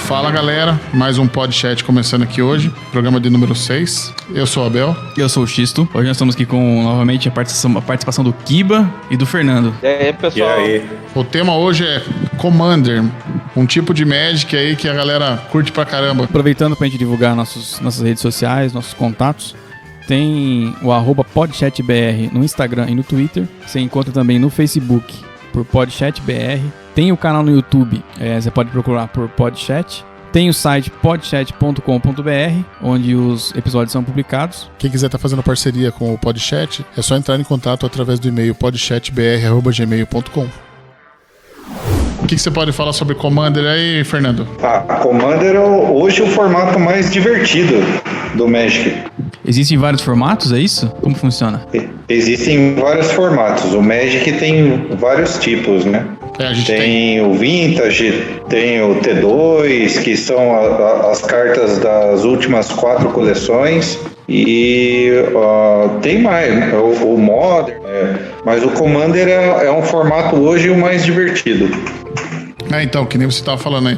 Fala galera, mais um podcast começando aqui hoje, programa de número 6. Eu sou o Abel. Eu sou o Xisto. Hoje nós estamos aqui com novamente a participação do Kiba e do Fernando. E aí, pessoal? E aí? O tema hoje é Commander, um tipo de Magic aí que a galera curte pra caramba. Aproveitando pra gente divulgar nossas redes sociais, nossos contatos, tem o @podchatbr no Instagram e no Twitter. Você encontra também no Facebook por podchatbr. Tem o canal no YouTube, você pode procurar por Podchat. Tem o site podchat.com.br, onde os episódios são publicados. Quem quiser estar fazendo parceria com o Podchat, é só entrar em contato através do e-mail podchatbr@gmail.com. O que você pode falar sobre Commander aí, Fernando? Commander é hoje o formato mais divertido do Magic. Existem vários formatos, é isso? Como funciona? Existem vários formatos. O Magic tem vários tipos, né? A gente tem o Vintage, tem o T2, que são as cartas das últimas 4 coleções. E tem mais, o Modern, mas o Commander é um formato hoje o mais divertido. Então, que nem você estava falando aí,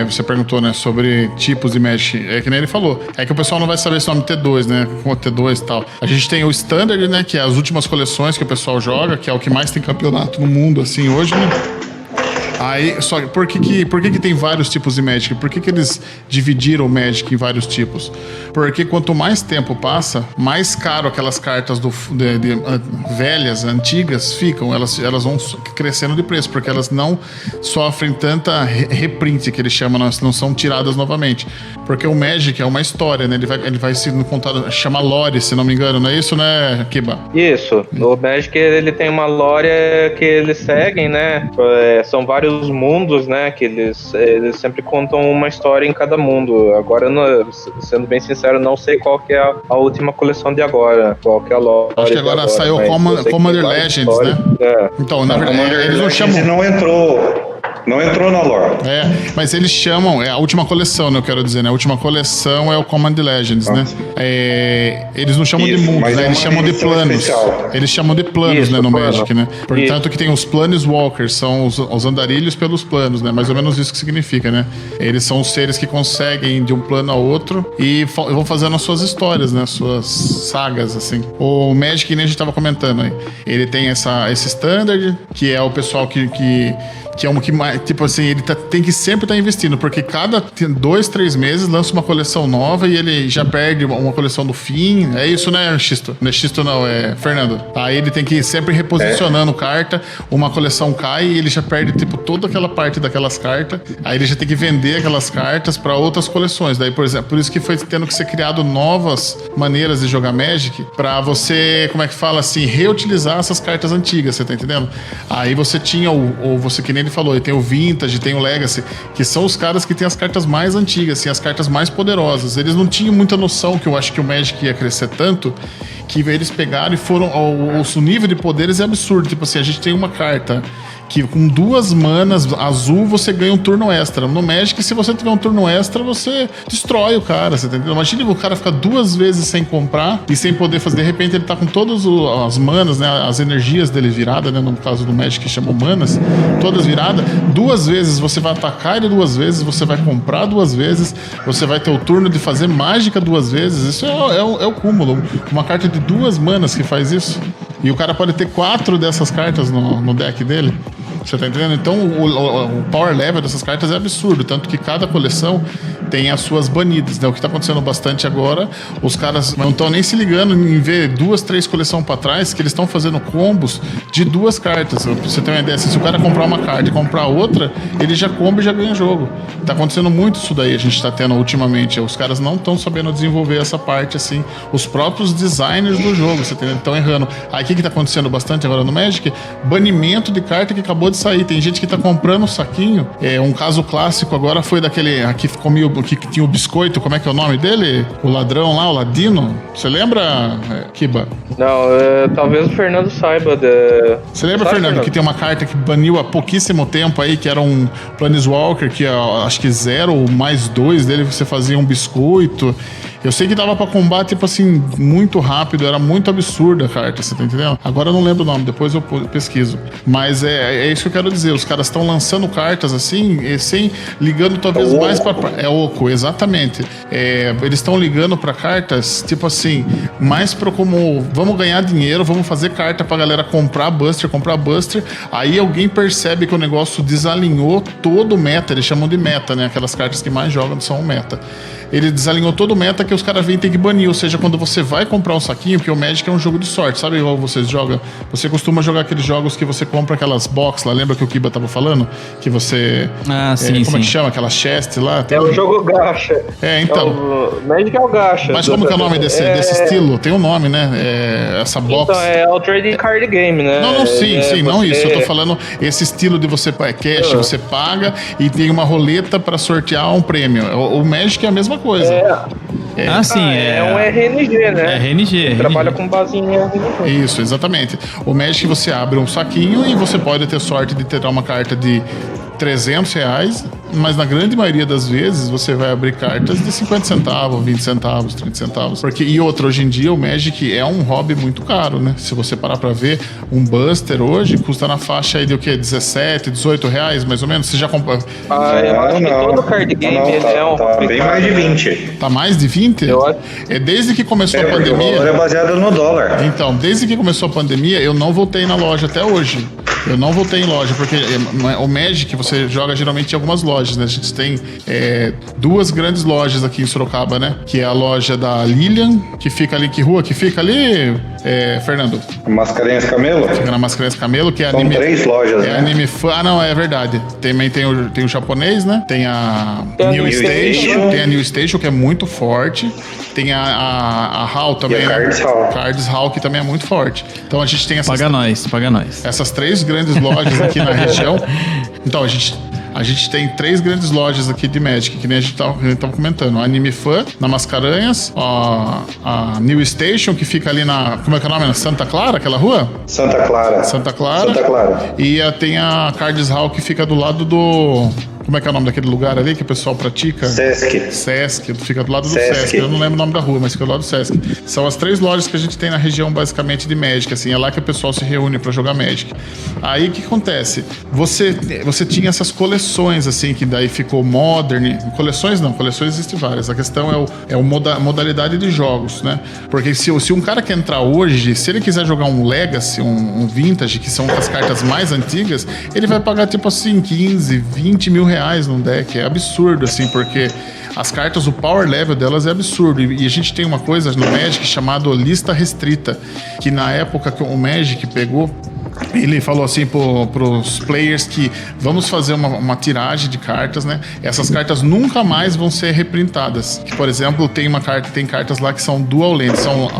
você perguntou, né, sobre tipos de Magic, que nem ele falou, é que o pessoal não vai saber esse nome T2, né, como T2 e tal. A gente tem o Standard, né, que é as últimas coleções que o pessoal joga, que é o que mais tem campeonato no mundo, assim, hoje, né. Aí, só por que tem vários tipos de Magic? Por que eles dividiram o Magic em vários tipos? Porque quanto mais tempo passa, mais caro aquelas cartas velhas, antigas ficam. Elas vão crescendo de preço, porque elas não sofrem tanta reprint, que eles chamam, não são tiradas novamente. Porque o Magic é uma história, né? Ele vai sendo contado, chama lore, se não me engano, não é isso, né, Kiba? Isso. O Magic, ele tem uma lore que eles seguem, né? São vários mundos, né, que eles sempre contam uma história em cada mundo. Agora, sendo bem sincero, não sei qual que é a última coleção de agora, qual que é a lore. Acho que agora saiu Commander Legends, né? Então, na verdade, eles não chamam... Não entrou na lore. Mas eles chamam, a última coleção, né, eu quero dizer, né? A última coleção é o Command Legends, né? Eles não chamam de mundos, né? Eles chamam de planos. Especial. Eles chamam de planos, né, no Magic, né? Portanto, que tem os Planeswalkers, são os andarilhos pelos planos, né? Mais ou menos isso que significa, né? Eles são os seres que conseguem ir de um plano a outro e vão fazendo as suas histórias, né? As suas sagas, assim. O Magic, que nem a gente tava comentando aí, ele tem esse Standard, que é o pessoal que é um que mais, tipo assim, ele tem que sempre estar investindo, porque cada 2, 3 meses lança uma coleção nova e ele já perde uma coleção do fim. É isso, né, Xisto? Não é Xisto, não, é Fernando. Aí ele tem que ir sempre reposicionando carta, uma coleção cai e ele já perde, tipo, toda aquela parte daquelas cartas. Aí ele já tem que vender aquelas cartas para outras coleções. Daí, por exemplo, por isso que foi tendo que ser criado novas maneiras de jogar Magic para você, como é que fala assim, reutilizar essas cartas antigas, você tá entendendo? Aí você tinha você que nem ele falou, e tem o Vintage, tem o Legacy, que são os caras que tem as cartas mais antigas, assim, as cartas mais poderosas. Eles não tinham muita noção que eu acho que o Magic ia crescer tanto, que eles pegaram e foram... O nível de poderes é absurdo. Tipo assim, a gente tem uma carta que com 2 manas azul você ganha um turno extra. No Magic, se você tiver um turno extra, você destrói o cara, você entendeu? Imagina o cara ficar 2 vezes sem comprar e sem poder fazer. De repente ele tá com todas as manas, né? As energias dele virada, né? No caso do Magic que chamam manas, todas viradas. 2 vezes você vai atacar ele 2 vezes, você vai comprar 2 vezes, você vai ter o turno de fazer mágica 2 vezes. Isso é o cúmulo. Uma carta de 2 manas que faz isso. E o cara pode ter 4 dessas cartas no deck dele. Você tá entendendo? Então o power level dessas cartas é absurdo. Tanto que cada coleção tem as suas banidas, né? O que tá acontecendo bastante agora, os caras não estão nem se ligando em ver 2, 3 coleções para trás, que eles estão fazendo combos de 2 cartas. Pra você ter uma ideia, se o cara comprar uma carta e comprar outra, ele já comba e já ganha jogo. Tá acontecendo muito isso daí, a gente tá tendo ultimamente. Os caras não estão sabendo desenvolver essa parte, assim. Os próprios designers do jogo, você tá entendendo? Estão errando. Aí o que tá acontecendo bastante agora no Magic? Banimento de carta que acabou de sair. Tem gente que tá comprando um saquinho. Um caso clássico agora foi daquele aqui que tinha o biscoito, como é que é o nome dele? O ladrão lá, o Ladino. Você lembra, Kiba? Não, talvez o Fernando saiba. Você lembra, Fernando, que tem uma carta que baniu há pouquíssimo tempo aí, que era um Planeswalker, que acho que 0 ou mais 2 dele, você fazia um biscoito. Eu sei que dava pra combate, tipo assim, muito rápido, era muito absurda a carta, você tá entendendo? Agora eu não lembro o nome, depois eu pesquiso. Mas é isso que eu quero dizer, os caras estão lançando cartas assim, sem ligando talvez mais pra... É oco, exatamente. Eles estão ligando pra cartas, tipo assim, mais pro como, vamos ganhar dinheiro, vamos fazer carta pra galera comprar Buster, aí alguém percebe que o negócio desalinhou todo o meta, eles chamam de meta, né? Aquelas cartas que mais jogam são o meta. Ele desalinhou todo o meta que os caras vêm ter que banir, ou seja, quando você vai comprar um saquinho, porque o Magic é um jogo de sorte, sabe igual vocês jogam? Você costuma jogar aqueles jogos que você compra aquelas box lá, lembra que o Kiba tava falando? Que você... sim, como é que chama? Aquela chest lá? É o jogo gacha. Então. O Magic é o gacha. Mas como que é o nome desse estilo? Tem um nome, né? Essa box. Então, é o trading card game, né? Não, sim, não isso. Eu tô falando esse estilo de você cash, você paga e tem uma roleta pra sortear um prêmio. O Magic é a mesma coisa. Sim, é um RNG, né? É RNG. Trabalha com base em RNG. Isso, exatamente. O Magic você abre um saquinho e você pode ter sorte de ter uma carta de R$300, mas na grande maioria das vezes você vai abrir cartas de 50 centavos, 20 centavos, 30 centavos. E outra, hoje em dia o Magic é um hobby muito caro, né? Se você parar pra ver, um Buster hoje custa na faixa aí de o quê? 17, 18 reais, mais ou menos? Você já comprou? Eu acho que todo card game ele é um hobby bem caro, mais de 20. Tá mais de 20? Eu acho. Desde que começou a pandemia... O valor é baseado no dólar. Então, desde que começou a pandemia, eu não voltei na loja até hoje. Eu não voltei em loja, porque o Magic você joga geralmente em algumas lojas, né? A gente tem duas grandes lojas aqui em Sorocaba, né? Que é a loja da Lilian, que fica ali, que rua que fica ali, Fernando? Mascarenhas Camelo? Fica na Mascarenhas Camelo, que é São anime... 3 lojas, né? Anime fan. Não, é verdade. Também tem o japonês, né? Tem a Tem a New New Station, Station. tem a New Station, que é muito forte. Tem a HAL também. E a Cards Hall. Cards Hall, que também é muito forte. Então a gente tem essas... Paga nós. Essas 3 grandes lojas aqui na região. Então, a gente tem 3 grandes lojas aqui de Magic, que nem a gente tava comentando. A Anime Fan, na Mascarenhas, a New Station, que fica ali na... Como é que é o nome? Na Santa Clara, aquela rua? Santa Clara. E tem a Cards Hall, que fica do lado do... Como é que é o nome daquele lugar ali que o pessoal pratica? Sesc, fica do lado do Sesc. Eu não lembro o nome da rua, mas fica do lado do Sesc. São as 3 lojas que a gente tem na região, basicamente, de Magic, assim. É lá que o pessoal se reúne pra jogar Magic. Aí, o que acontece? Você tinha essas coleções, assim, que daí ficou Modern. Coleções existem várias. A questão é a modalidade de jogos, né? Porque se um cara quer entrar hoje, se ele quiser jogar um Legacy, um Vintage, que são as cartas mais antigas, ele vai pagar, tipo assim, 15, 20 mil reais num deck. É absurdo, assim, porque as cartas, o power level delas é absurdo. E a gente tem uma coisa no Magic chamada lista restrita, que na época que o Magic pegou, ele falou assim pros players que vamos fazer uma tiragem de cartas, né? Essas cartas nunca mais vão ser reprintadas. Que, por exemplo, tem cartas lá que são dual land, são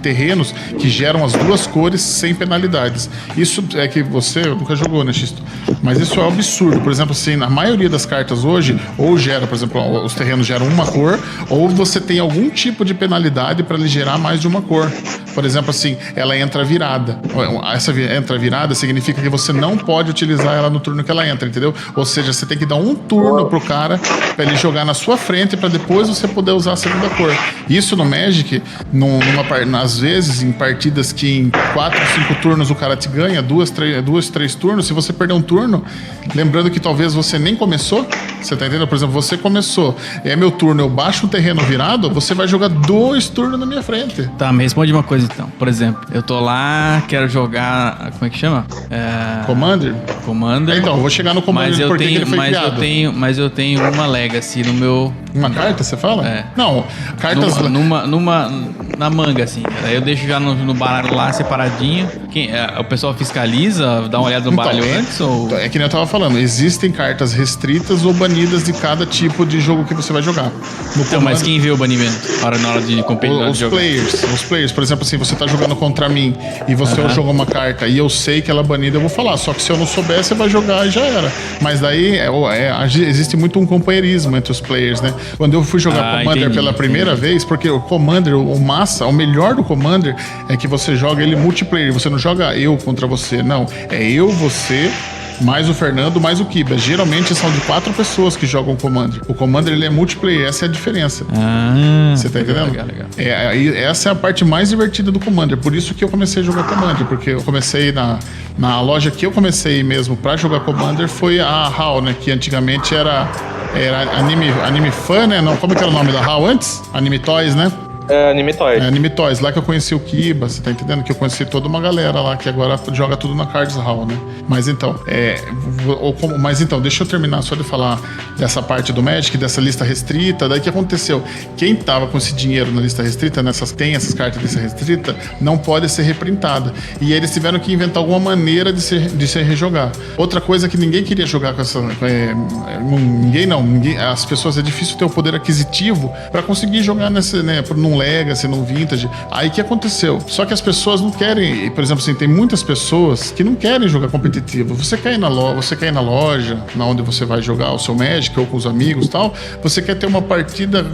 terrenos que geram as 2 cores sem penalidades. Isso é que você nunca jogou, né, Xisto? Mas isso é um absurdo. Por exemplo, assim, na maioria das cartas hoje, ou gera, por exemplo, os terrenos geram uma cor, ou você tem algum tipo de penalidade para ele gerar mais de uma cor. Por exemplo, assim, ela entra virada. Essa entra virada significa que você não pode utilizar ela no turno que ela entra, entendeu? Ou seja, você tem que dar um turno pro cara pra ele jogar na sua frente pra depois você poder usar a segunda cor. Isso no Magic, às vezes em partidas que em 4, 5 turnos o cara te ganha, 2, 3 turnos, se você perder um turno, lembrando que talvez você nem começou, você tá entendendo? Por exemplo, você começou, é meu turno, eu baixo um terreno virado, você vai jogar 2 turnos na minha frente. Tá, me responde uma coisa então. Por exemplo, eu tô lá, quero jogar... Como é que chama? Commander? Então, eu vou chegar no Commander porque ele foi criado. Mas eu tenho uma Legacy no meu... Uma carta, você fala? É. Não, cartas... Na manga, assim. Aí eu deixo já no baralho lá, separadinho. O pessoal fiscaliza, dá uma olhada no baralho antes? Ou... É que nem eu tava falando, existem cartas restritas ou banidas de cada tipo de jogo que você vai jogar. Mas quem vê o banimento na hora de competir? Os players, por exemplo, assim, você tá jogando contra mim e você jogou uma carta e eu sei que ela é banida, eu vou falar. Só que se eu não souber, você vai jogar e já era. Mas daí existe muito um companheirismo entre os players, né? Quando eu fui jogar Commander pela primeira vez, porque o Commander, o melhor do Commander é que você joga ele multiplayer. Você não joga eu contra você, não. É eu, você mais o Fernando, mais o Kiba. Geralmente são de 4 pessoas que jogam o Commander. O Commander, ele é multiplayer, essa é a diferença. Você tá entendendo? Legal. Essa é a parte mais divertida do Commander. Por isso que eu comecei a jogar Commander, porque eu comecei na loja que eu comecei mesmo pra jogar Commander foi a HAL, né? Que antigamente era Anime Fan, né? Não, como que era o nome da HAL antes? Anime Toys, né? Anime Toys. Anime Toys, lá que eu conheci o Kiba, você tá entendendo? Que eu conheci toda uma galera lá que agora joga tudo na Cards Hall, né? Mas então, deixa eu terminar só de falar dessa parte do Magic, dessa lista restrita. Daí o que aconteceu? Quem tava com esse dinheiro na lista restrita, tem essas cartas lista restrita, não pode ser reprintada. E aí eles tiveram que inventar alguma maneira de se rejogar. Outra coisa que ninguém queria jogar com essa. As pessoas, é difícil ter o poder aquisitivo para conseguir jogar nesse, né? Num Legacy, no Vintage. Aí o que aconteceu? Só que as pessoas não querem, por exemplo, assim, tem muitas pessoas que não querem jogar competitivo. Você quer ir na loja, na onde você vai jogar o seu Magic ou com os amigos e tal, você quer ter uma partida,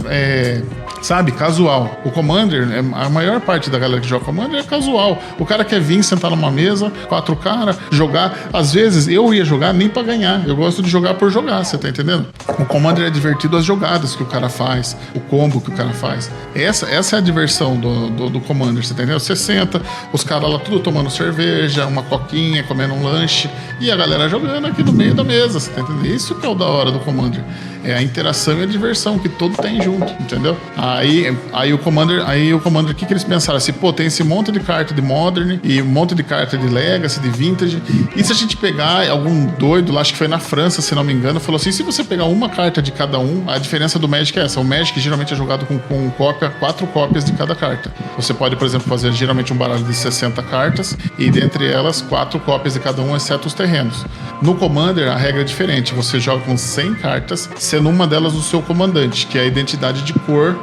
casual. O Commander, a maior parte da galera que joga Commander é casual. O cara quer vir, sentar numa mesa, 4 caras, jogar. Às vezes, eu ia jogar nem pra ganhar. Eu gosto de jogar por jogar, você tá entendendo? O Commander é divertido as jogadas que o cara faz, o combo que o cara faz. Essa é a diversão do Commander, você entendeu? Você senta, os caras lá tudo tomando cerveja, uma coquinha, comendo um lanche, e a galera jogando aqui no meio da mesa, você tá entendendo? Isso que é o da hora do Commander. É a interação e a diversão que todo tem junto, entendeu? Aí o Commander, o que eles pensaram? Assim, tem esse monte de carta de Modern e um monte de carta de Legacy, de Vintage, e se a gente pegar algum doido lá, acho que foi na França, se não me engano, falou assim, se você pegar uma carta de cada um, a diferença do Magic é essa. O Magic geralmente é jogado com cópia, 4 cópias de cada carta. Você pode, por exemplo, fazer geralmente um baralho de 60 cartas e dentre elas 4 cópias de cada um, exceto os terrenos. No Commander, a regra é diferente. Você joga com 100 cartas, sendo uma delas o seu comandante, que é a identidade de cor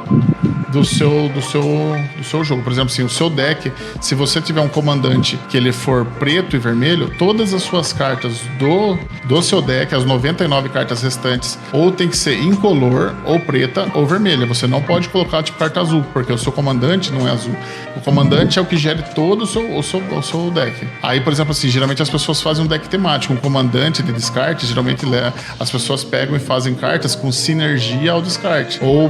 do seu jogo. Por exemplo, assim, o seu deck, se você tiver um comandante que ele for preto e vermelho, todas as suas cartas do seu deck, as 99 cartas restantes, ou tem que ser incolor, ou preta, ou vermelha. Você não pode colocar tipo carta azul, porque o seu comandante não é azul. O comandante é o que gere todo o seu deck. Aí, por exemplo, assim, geralmente as pessoas fazem um deck temático. Um comandante de descarte, geralmente as pessoas pegam e fazem cartas com sinergia ao descarte. Ou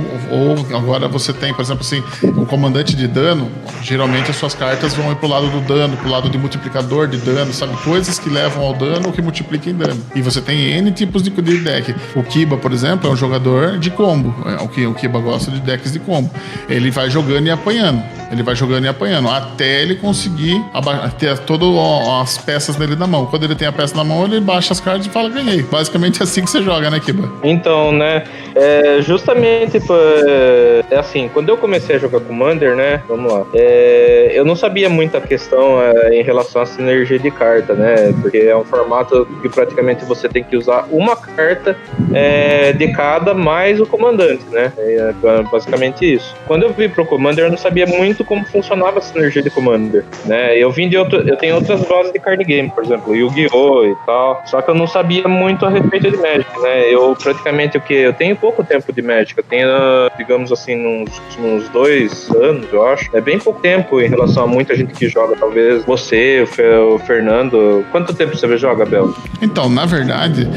agora você tem, por exemplo, assim, um comandante de dano, geralmente as suas cartas vão ir pro lado do dano, pro lado de multiplicador de dano, sabe? Coisas que levam ao dano ou que multipliquem dano. E você tem N tipos de deck. O Kiba, por exemplo, é um jogador de combo. O Kiba gosta de decks de combo. Ele vai jogando e apanhando. Até ele conseguir ter todas as peças dele na mão. Quando ele tem a peça na mão, ele baixa as cartas e fala, ganhei. Basicamente é assim que você joga, né, Kiba? Então, né, justamente é assim, quando eu comecei a jogar Commander, né, vamos lá, eu não sabia muito a questão em relação à sinergia de carta, né, porque é um formato que praticamente você tem que usar uma carta de cada mais o comandante, né, basicamente isso. Quando eu vi pro Commander, eu não sabia muito como funcionava a sinergia de Commander, né, eu tenho outras bases de card game, por exemplo, Yu-Gi-Oh! E tal, só que eu não sabia muito a respeito de Magic, né, eu praticamente eu tenho pouco tempo de Magic, eu tenho, digamos assim, uns 2 anos, eu acho, é bem pouco tempo em relação a muita gente que joga, talvez você, o Fernando. Quanto tempo você joga, Bel? Então, na verdade,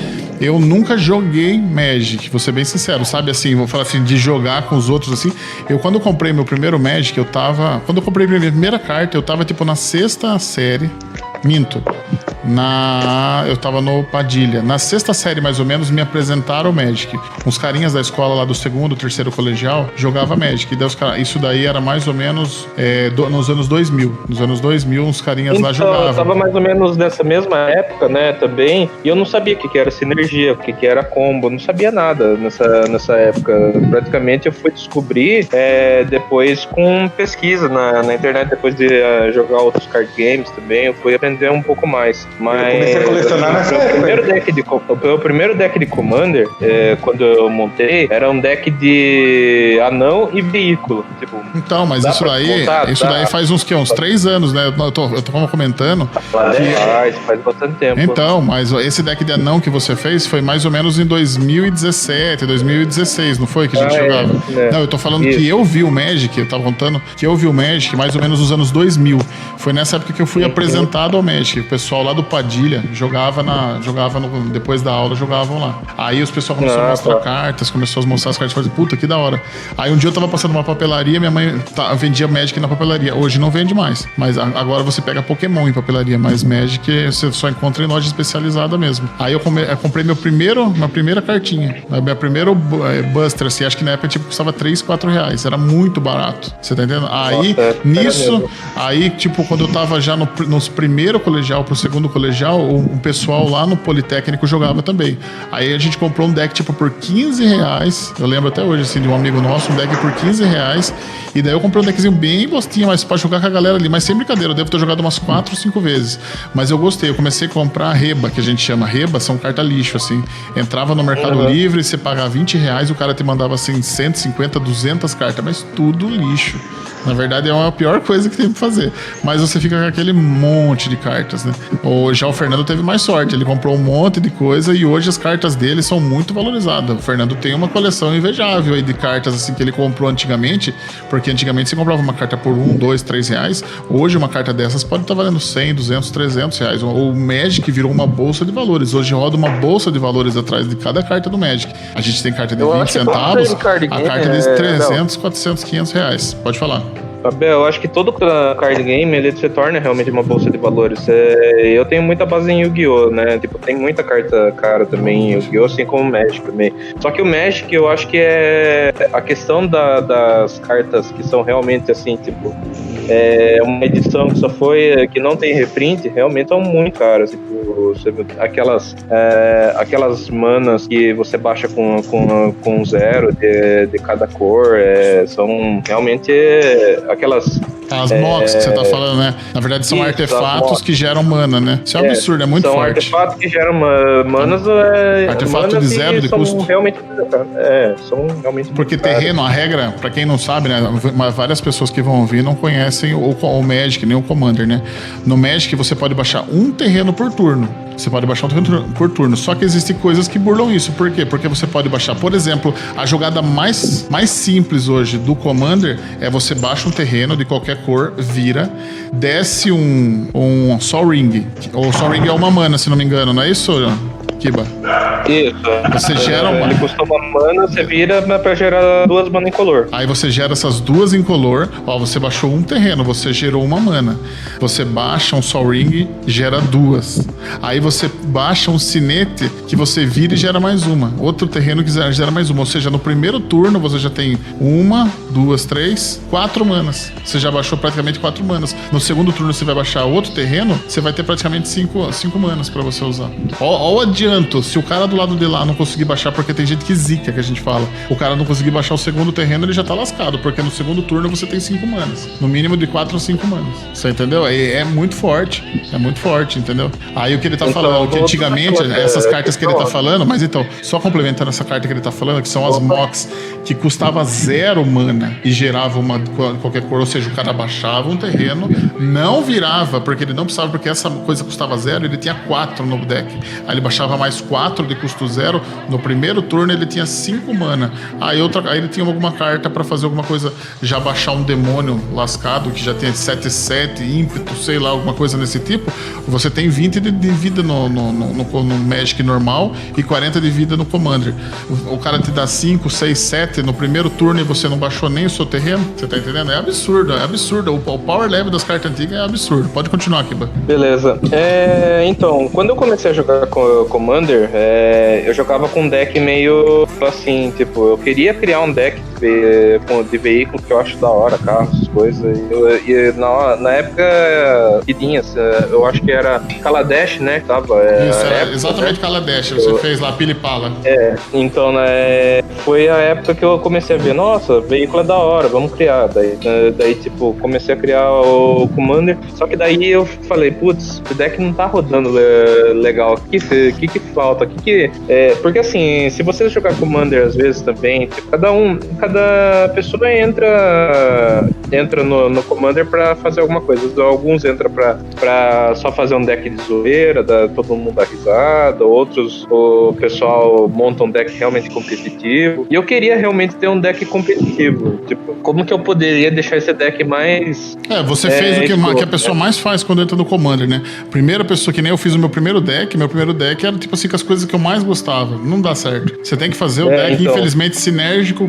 eu nunca joguei Magic, vou ser bem sincero, sabe, assim, vou falar assim, de jogar com os outros, assim, quando eu comprei meu primeiro Magic, quando eu comprei minha primeira carta, eu tava, tipo, na 6ª série, minto, eu tava no Padilha. Na 6ª série, mais ou menos, me apresentaram o Magic. Uns carinhas da escola lá do 2º, 3º colegial jogava Magic. E isso daí era mais ou menos nos anos 2000. Nos anos 2000, uns carinhas lá jogavam. Eu tava mais ou menos nessa mesma época, né, também. E eu não sabia o que era sinergia, o que era combo. Não sabia nada nessa época. Praticamente eu fui descobrir depois com pesquisa na internet, depois de jogar outros card games também. Eu fui aprender um pouco mais. Mas eu comecei a colecionar nessa época. O primeiro deck de Commander, quando eu montei, era um deck de anão e veículo. Tipo, então, mas isso daí faz uns 3 anos, né? Eu tô comentando. Faz bastante tempo. Então, mas esse deck de anão que você fez foi mais ou menos em 2017, 2016, não foi que a gente jogava? Não, eu tô falando isso. Que eu vi o Magic, eu tava contando que eu vi o Magic mais ou menos nos anos 2000. Foi nessa época que eu fui apresentado ao Magic. O pessoal lá do Padilha jogava depois da aula, jogavam lá. Aí os pessoal começaram a mostrar cartas, começou a mostrar as cartas, falei, puta, que da hora. Aí um dia eu tava passando uma papelaria, minha mãe vendia Magic na papelaria. Hoje não vende mais, mas agora você pega Pokémon em papelaria, mas Magic você só encontra em loja especializada mesmo. Aí eu comprei minha primeira cartinha, minha primeira Buster, assim, acho que na época tipo, custava 3, 4 reais, era muito barato, você tá entendendo? Aí, aí tipo, quando eu tava já nos primeiro colegial pro segundo colegial, o pessoal lá no Politécnico jogava também. Aí a gente comprou um deck, tipo, por 15 reais, eu lembro até hoje, assim, de um amigo nosso, um deck por 15 reais, e daí eu comprei um deckzinho bem bostinho, mas pra jogar com a galera ali, mas sem brincadeira, eu devo ter jogado umas 4 ou 5 vezes, mas eu gostei, eu comecei a comprar reba, que a gente chama reba, são carta lixo, assim, entrava no Mercado Livre, você pagava 20 reais, o cara te mandava, assim, 150, 200 cartas, mas tudo lixo. Na verdade, é a pior coisa que tem pra fazer. Mas você fica com aquele monte de cartas, né? Já o Fernando teve mais sorte. Ele comprou um monte de coisa e hoje as cartas dele são muito valorizadas. O Fernando tem uma coleção invejável aí de cartas, assim, que ele comprou antigamente. Porque antigamente você comprava uma carta por 1, 2, 3 reais. Hoje uma carta dessas pode estar valendo 100, 200, 300 reais. O Magic virou uma bolsa de valores. Hoje roda uma bolsa de valores atrás de cada carta do Magic. A gente tem carta de 20 centavos, a carta de 300, 400, 500 reais. Pode falar. Abel, eu acho que todo card game ele se torna realmente uma bolsa de valores. Eu tenho muita base em Yu-Gi-Oh, né? Tipo, tem muita carta cara também em Yu-Gi-Oh, assim como o Magic também. Só que o Magic, eu acho que é a questão das cartas que são realmente assim, tipo, uma edição que só foi, que não tem reprint, realmente são muito caras. Tipo, aquelas manas que você baixa com 0 de cada cor, são realmente aquelas... As mocks que você tá falando, né? Na verdade, são artefatos que geram mana, né? Isso é um absurdo, é muito são forte. São artefatos que geram manas... Artefato manas de 0 de custo. Realmente, são realmente... Porque terreno, a regra, pra quem não sabe, né? Várias pessoas que vão ouvir não conhecem o Magic, nem o Commander, né? No Magic, você pode baixar um terreno por turno. Você pode baixar um terreno por turno. Só que existem coisas que burlam isso. Por quê? Porque você pode baixar, por exemplo, a jogada mais simples hoje do Commander é você baixa um terreno de qualquer cor, vira, desce um Sol Ring. O Sol Ring é uma mana, se não me engano, não é isso, Kiba? Isso. Você gera uma... Ele custa uma mana, você vira pra gerar 2 manas incolor. Aí você gera essas 2 incolor. Ó, você baixou um terreno, você gerou uma mana. Você baixa um Sol Ring, gera 2. Aí você baixa um sinete que você vira e gera mais uma. Outro terreno que gera mais uma. Ou seja, no primeiro turno você já tem 1, 2, 3, 4 manas. Você já baixou praticamente 4 manas. No segundo turno você vai baixar outro terreno, você vai ter praticamente 5 manas pra você usar. Ó o adianto, se o cara do lado de lá não conseguir baixar, porque tem gente que zica, que a gente fala. O cara não conseguir baixar o segundo terreno, ele já tá lascado, porque no segundo turno você tem 5 manas. No mínimo de 4 ou 5 manas. Você entendeu? É muito forte. É muito forte, entendeu? Aí o que ele tá falando, que antigamente, essas cartas que ele tá falando, mas então, só complementando essa carta que ele tá falando, que são as mocks, que custava 0 mana e gerava uma qualquer cor, ou seja, o cara baixava um terreno, não virava, porque ele não precisava, porque essa coisa custava 0, ele tinha 4 no deck. Aí ele baixava mais 4 de custo 0, no primeiro turno ele tinha 5 mana. Aí ele tinha alguma carta pra fazer alguma coisa, já baixar um demônio lascado, que já tem 7/7, ímpeto, sei lá, alguma coisa nesse tipo. Você tem 20 de vida no Magic normal e 40 de vida no Commander. O cara te dá 5, 6, 7 no primeiro turno e você não baixou nem o seu terreno. Você tá entendendo? É absurdo, é absurdo. O power level das cartas antigas é absurdo. Pode continuar, Kiba. Beleza. Então, quando eu comecei a jogar com Commander, eu jogava com um deck meio assim, tipo, eu queria criar um deck de veículo que eu acho da hora, carros, coisas. E na época, eu acho que era Kaladesh, né? Que tava. Isso, era exatamente Kaladesh. Você fez lá Pilipala. Então, né? Foi a época que eu comecei a ver, nossa, veículo é da hora, vamos criar. Daí tipo, comecei a criar o Commander. Só que daí eu falei, putz, o deck não tá rodando legal. O que falta? Porque assim, se você jogar Commander às vezes também, tipo, cada cada pessoa entra no Commander pra fazer alguma coisa. Alguns entram pra só fazer um deck de zoeira, todo mundo dá risada, outros o pessoal monta um deck realmente competitivo. E eu queria realmente ter um deck competitivo. Tipo, como que eu poderia deixar esse deck mais... Você fez o que a pessoa mais faz quando entra no Commander, né? Primeira pessoa, que nem eu fiz o meu primeiro deck era tipo assim, com as coisas que eu mais gostava. Não dá certo. Você tem que fazer o deck, então, infelizmente, sinérgico,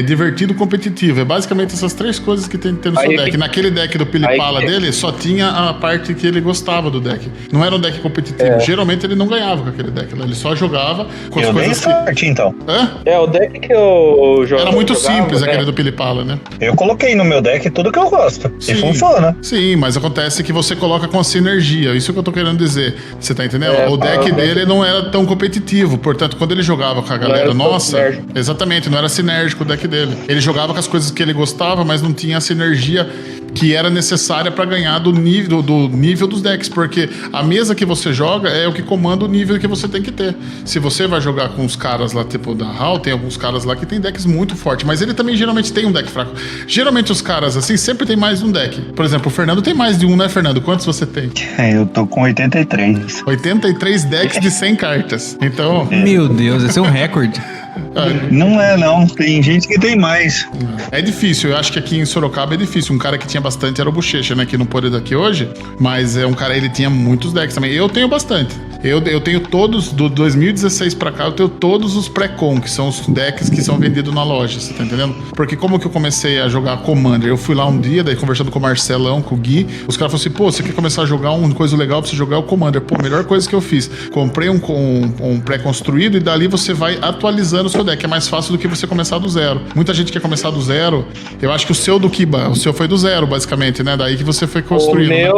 divertido, competitivo. É basicamente essas três coisas que tem que ter no seu deck. Naquele deck do Pilipala dele, só tinha a parte que ele gostava do deck. Não era um deck competitivo. Geralmente ele não ganhava com aquele deck. Ele só jogava com as coisas que... então. O deck que eu jogava... Era muito simples, aquele do Pilipala, né? Eu coloquei no meu deck tudo que eu gosto. Sim, e funciona. Sim, mas acontece que você coloca com a sinergia. Isso que eu tô querendo dizer. Você tá entendendo? O deck dele não era tão competitivo. Portanto, quando ele jogava com a galera nossa... Exatamente, não era sinérgico o deck dele. Ele jogava com as coisas que ele gostava, mas não tinha a sinergia que era necessária para ganhar do nível dos decks, porque a mesa que você joga é o que comanda o nível que você tem que ter. Se você vai jogar com os caras lá, tipo da HAL, tem alguns caras lá que tem decks muito fortes, mas ele também geralmente tem um deck fraco. Geralmente os caras assim sempre tem mais de um deck. Por exemplo, o Fernando tem mais de um, né, Fernando? Quantos você tem? Eu tô com 83. 83 decks de 100 cartas. Então... Meu Deus, esse é um recorde. Não é, não. Tem gente que tem mais. É difícil. Eu acho que aqui em Sorocaba é difícil. Um cara que tinha bastante era o Bochecha, né? Que não pôde daqui hoje. Mas é um cara, ele tinha muitos decks também. Eu tenho bastante. Eu tenho todos, do 2016 pra cá, eu tenho todos os pré-con, que são os decks que são vendidos na loja, você tá entendendo? Porque como que eu comecei a jogar Commander? Eu fui lá um dia, daí conversando com o Marcelão, com o Gui, os caras falaram assim, pô, você quer começar a jogar uma coisa legal pra você jogar o Commander? Pô, melhor coisa que eu fiz. Comprei um pré-construído e dali você vai atualizando o seu deck. É mais fácil do que você começar do zero. Muita gente quer começar do zero. Eu acho que o seu do Kiba, o seu foi do zero, basicamente, né? Daí que você foi construindo.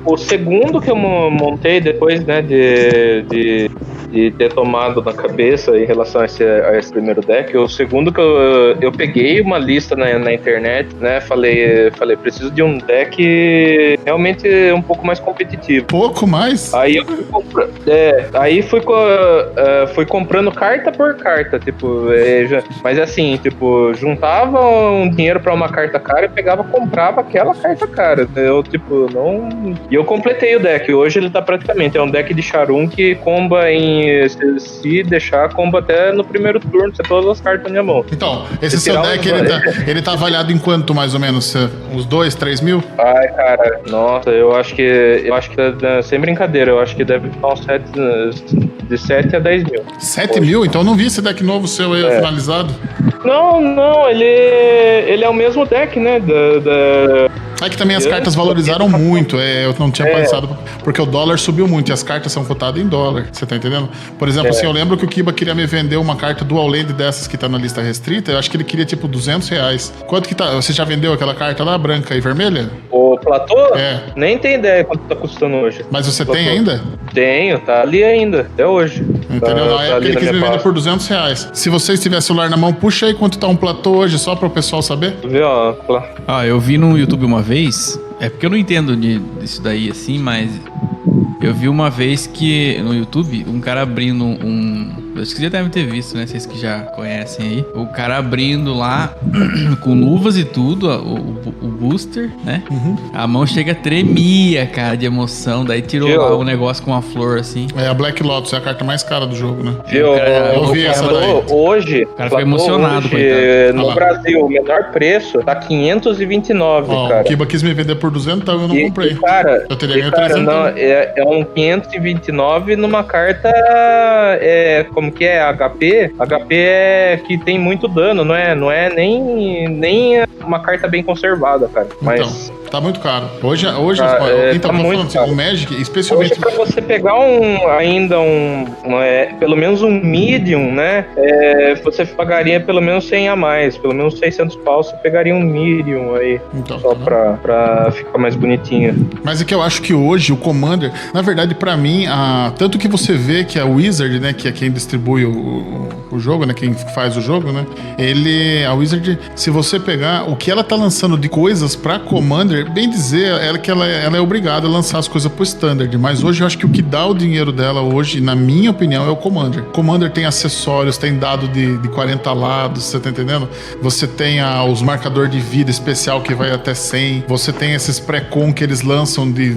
O segundo que eu montei depois, né, de ter tomado na cabeça em relação a esse primeiro deck, o segundo que eu peguei uma lista na internet, né, falei, preciso de um deck realmente um pouco mais competitivo. Pouco mais? Aí eu fui comprando carta por carta, tipo, mas assim, tipo, juntava um dinheiro pra uma carta cara e comprava aquela carta cara. Eu, tipo, não... E eu completei o deck. Hoje ele tá praticamente, é um deck de Charum que comba em... Se deixar, comba até no primeiro turno, você todas as cartas na minha mão. Então, esse seu deck, ele tá avaliado em quanto, mais ou menos? Uns 2, 3 mil? Ai, cara, nossa, eu acho que sem brincadeira, eu acho que deve ficar uns de 7 a 10 mil. 7 mil? Então eu não vi esse deck novo seu aí finalizado. Não, ele é o mesmo deck, né? É que também as cartas valorizaram muito, eu não tinha pensado, porque o dólar subiu muito e as cartas são cotadas em dólar, você tá entendendo? Por exemplo, assim, eu lembro que o Kiba queria me vender uma carta Dual Land dessas que tá na lista restrita, eu acho que ele queria tipo R$200. Quanto que tá? Você já vendeu aquela carta lá, branca e vermelha? O platô? É. Nem tem ideia quanto tá custando hoje. Mas você tem ainda? Tenho, tá ali ainda, até hoje. Entendeu? Na época ele quis me vender por R$200. Se vocês tiverem celular na mão, puxa aí quanto tá um platô hoje, só para o pessoal saber. Vê, ó. Eu vi no YouTube uma vez, é porque eu não entendo disso daí assim, mas eu vi uma vez que no YouTube, um cara abrindo acho que vocês já devem ter visto, né? Vocês que já conhecem aí. O cara abrindo lá, com luvas e tudo, o booster, né? Uhum. A mão chega tremia, cara, de emoção. Daí tirou lá o negócio com uma flor, assim. É, a Black Lotus é a carta mais cara do jogo, né? Eu vi essa daí. Hoje, o cara foi emocionado, no Brasil, o menor preço tá 529, cara. O Kiba quis me vender por 200, eu não comprei. Cara, eu teria ganho 300. Não, é um 529 numa carta, como que é? HP é que tem muito dano, não é nem uma carta bem conservada, cara. Mas... Então, tá muito caro. Hoje quem tá muito falando assim, o Magic, especialmente... Hoje, pra você pegar pelo menos um medium, né? Você pagaria pelo menos 100 a mais, pelo menos 600 pau, você pegaria um medium aí, então, só pra ficar mais bonitinho. Mas é que eu acho que hoje o Commander, na verdade, pra mim, tanto que você vê que a Wizard, né, que é quem distribui o jogo, né, quem faz o jogo, né, a Wizard, se você pegar o que ela tá lançando de coisas pra Commander, bem dizer, ela é obrigada a lançar as coisas pro Standard, mas hoje eu acho que o que dá o dinheiro dela hoje, na minha opinião, é o Commander. Commander tem acessórios, tem dado de 40 lados, você tá entendendo? Você tem os marcadores de vida especial que vai até 100, você tem esses pré-con que eles lançam de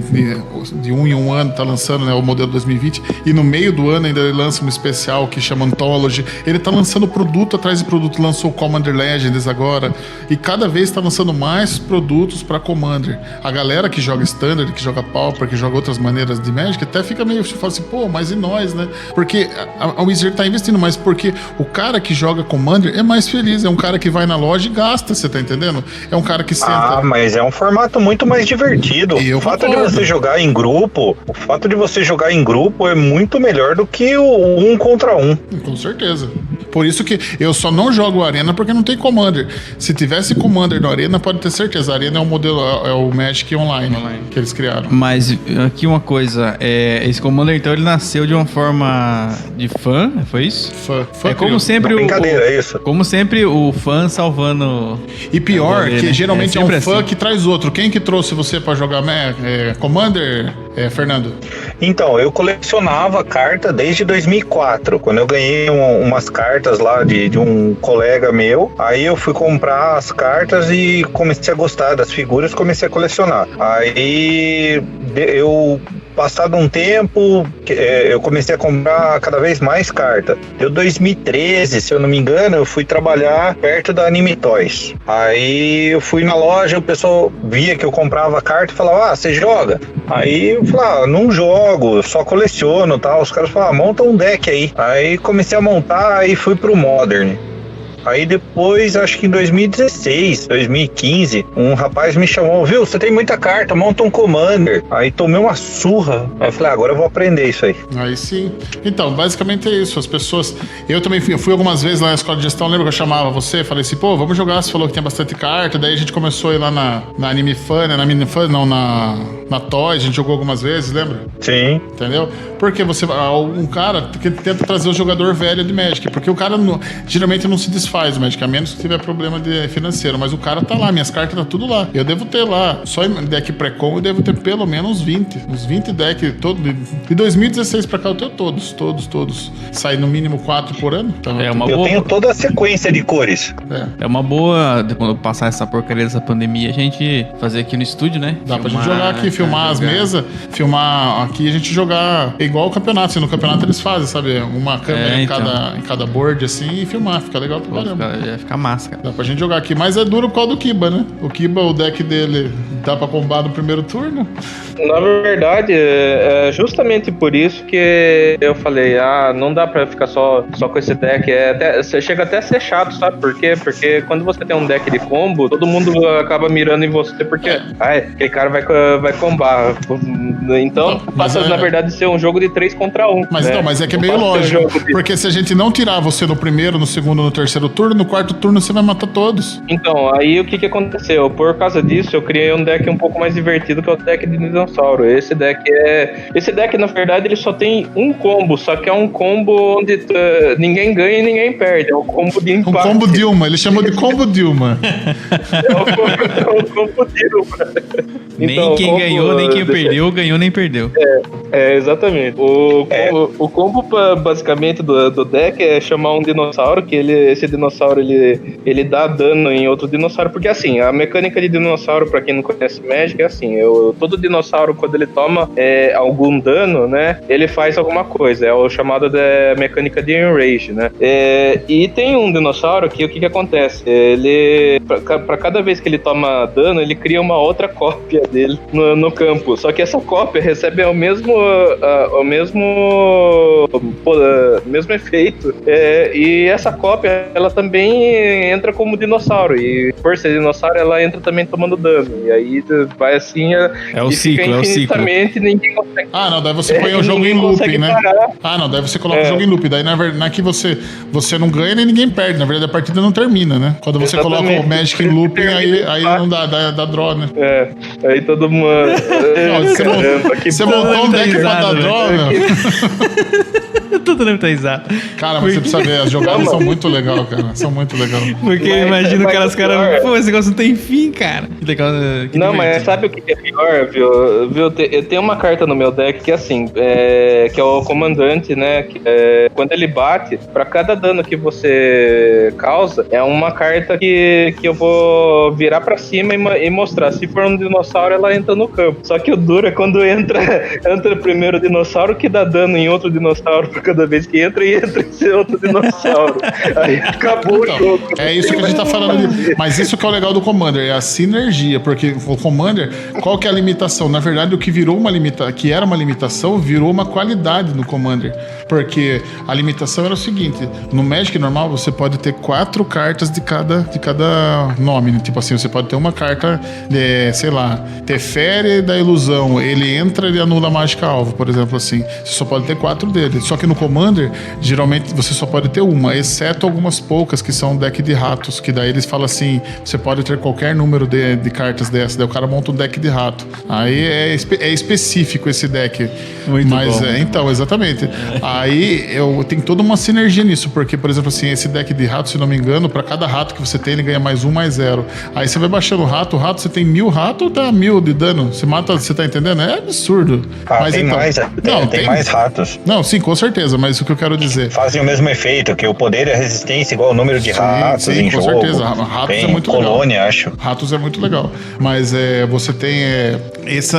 1 em 1 ano, tá lançando, né, o modelo 2020, e no meio do ano ainda ele lança um especial que chama Anthology. Ele tá lançando produto atrás de produto, lançou o Commander Legends agora, e cada vez tá lançando mais produtos pra Commander. A galera que joga Standard, que joga Pauper, que joga outras maneiras de Magic, até fica meio, fala assim, pô, mas e nós, né? Porque a Wizard tá investindo mais, porque o cara que joga Commander é mais feliz, é um cara que vai na loja e gasta, você tá entendendo? É um cara que senta... Ah, mas é um formato muito mais divertido. O fato de você jogar em grupo, é muito melhor do que o 1 contra 1. Com certeza. Por isso que eu só não jogo Arena porque não tem Commander. Se tivesse Commander no Arena, pode ter certeza. A Arena é o modelo, é o Magic Online que eles criaram. Mas aqui uma coisa, esse Commander então ele nasceu de uma forma de fã, foi isso? Fã é como sempre brincadeira, é isso. Como sempre o fã salvando. E pior, que né? geralmente é um fã assim. Que traz outro. Quem que trouxe você pra jogar Commander, Fernando? Então, eu colecionava carta desde 2004, quando eu ganhei umas cartas lá de um colega meu. Aí eu fui comprar as cartas e comecei a gostar das figuras, comecei a colecionar. Aí eu... Passado um tempo, eu comecei a comprar cada vez mais carta. Deu 2013, se eu não me engano, eu fui trabalhar perto da Anime Toys. Aí eu fui na loja, o pessoal via que eu comprava carta e falava, você joga? Aí eu falava, não jogo, só coleciono e tal. Os caras falavam, monta um deck aí. Aí comecei a montar e fui pro Modern. Aí depois, acho que em 2016, 2015, um rapaz me chamou, viu, você tem muita carta, monta um Commander. Aí tomei uma surra, aí eu falei, agora eu vou aprender isso aí. Aí sim. Então, basicamente é isso, as pessoas... Eu também fui algumas vezes lá na escola de gestão, lembra que eu chamava você? Falei assim, pô, vamos jogar, você falou que tem bastante carta, daí a gente começou a ir lá na Anime Fan, né? Na Mini Fan, não, na Toy, a gente jogou algumas vezes, lembra? Sim. Entendeu? Porque um cara que tenta trazer o jogador velho de Magic, porque o cara geralmente não se desfaz do Magic, a menos que tiver problema financeiro, mas o cara tá lá, minhas cartas tá tudo lá. Eu devo ter lá, só em deck pré-com, eu devo ter pelo menos uns 20 decks, de 2016 pra cá eu tenho todos. Sai no mínimo 4 por ano. Tá? Eu tenho toda a sequência de cores. É uma boa, quando passar essa porcaria dessa pandemia, a gente fazer aqui no estúdio, né? Dá pra gente jogar aqui, filmar as mesas, filmar aqui e a gente jogar igual o campeonato. Assim, no campeonato eles fazem, sabe? Uma câmera em cada board assim e filmar, fica legal pra caramba. Ia ficar massa, cara. Dá pra gente jogar aqui, mas é duro por causa do Kiba, né? O Kiba, o deck dele dá pra combar no primeiro turno. Na verdade, é justamente por isso que eu falei, não dá pra ficar só com esse deck. Você chega até a ser chato, sabe por quê? Porque quando você tem um deck de combo, todo mundo acaba mirando em você, porque aquele cara vai combar. Então, passa, na verdade, de ser um jogo de 3 contra 1. Mas né? não, mas é que é meio lógico. Porque se a gente não tirar você no primeiro, no segundo, no terceiro turno, no quarto turno você vai matar todos. Então, aí o que aconteceu? Por causa disso, eu criei um deck um pouco mais divertido, que é o deck de dinossauro. Esse deck, na verdade, ele só tem um combo, só que é um combo onde ninguém ganha e ninguém perde. É o combo de empate. Um combo Dilma, ele chamou de combo Dilma. É o combo Dilma. Nem quem ganhou, nem quem perdeu, ganhou nem perdeu. Exatamente. O combo, basicamente, do deck é chamar um dinossauro, que esse dinossauro, ele dá dano em outro dinossauro, porque assim, a mecânica de dinossauro, pra quem não conhece Magic, é assim, todo dinossauro, quando ele toma algum dano, né, ele faz alguma coisa, é o chamado de mecânica de Enrage, né, e tem um dinossauro que o que acontece, ele, pra cada vez que ele toma dano, ele cria uma outra cópia dele no campo, só que essa cópia recebe o mesmo efeito, e essa cópia, ela também entra como dinossauro, e por ser dinossauro, ela entra também tomando dano, e aí vai assim, o ciclo, infinitamente, ninguém consegue. Não, daí você põe o jogo em loop, né? Não, daí você coloca o jogo em loop, daí na verdade que você não ganha nem ninguém perde, na verdade a partida não termina, né? Quando você coloca o Magic em looping, aí não dá draw, né? Aí todo mundo... Você montou um deck pra dar draw, meu? Eu tô dando muita risada. Cara, mas você precisa ver, as jogadas são muito legais, cara. São muito legais. Porque imagina aquelas caras, pô, esse negócio não tem fim, cara. Não, Não, mas sabe o que é pior, viu? Eu tenho uma carta no meu deck que assim, que é o comandante, né? Que, quando ele bate, pra cada dano que você causa, é uma carta que eu vou virar pra cima e mostrar. Se for um dinossauro, ela entra no campo. Só que o duro é quando entra o primeiro dinossauro que dá dano em outro dinossauro por cada vez que entra e entra esse outro dinossauro. Aí acabou então, o jogo. É isso que a gente tá falando ali. Mas isso que é o legal do Commander, é a sinergia, porque o Commander, qual que é a limitação? Na verdade, o que virou que era uma limitação, virou uma qualidade no Commander. Porque a limitação era o seguinte, no Magic normal você pode ter 4 cartas de cada nome, né? Tipo assim, você pode ter uma carta sei lá, Teferi da Ilusão, ele entra e anula a mágica alvo, por exemplo, assim. Você só pode ter 4 dele. Só que no Commander, geralmente você só pode ter uma, exceto algumas poucas que são deck de ratos, que daí eles falam assim, você pode ter qualquer número de cartas dessa, daí o cara monta um deck de rato. Aí é específico esse deck. Muito bom. Então, exatamente. Aí tem toda uma sinergia nisso, porque, por exemplo, assim, esse deck de rato, se não me engano, pra cada rato que você tem, ele ganha mais 1, mais 0. Aí você vai baixando o rato, você tem 1000 ratos, dá 1000 de dano. Você mata, você tá entendendo? É absurdo. Mas tem mais, tem mais ratos. Não, sim, com certeza, mas o que eu quero dizer... Fazem o mesmo efeito, que o poder e a resistência igual ao número de ratos em com jogo. Certeza. Ratos tem é muito colônia, legal. acho. Ratos é muito legal. Mas você tem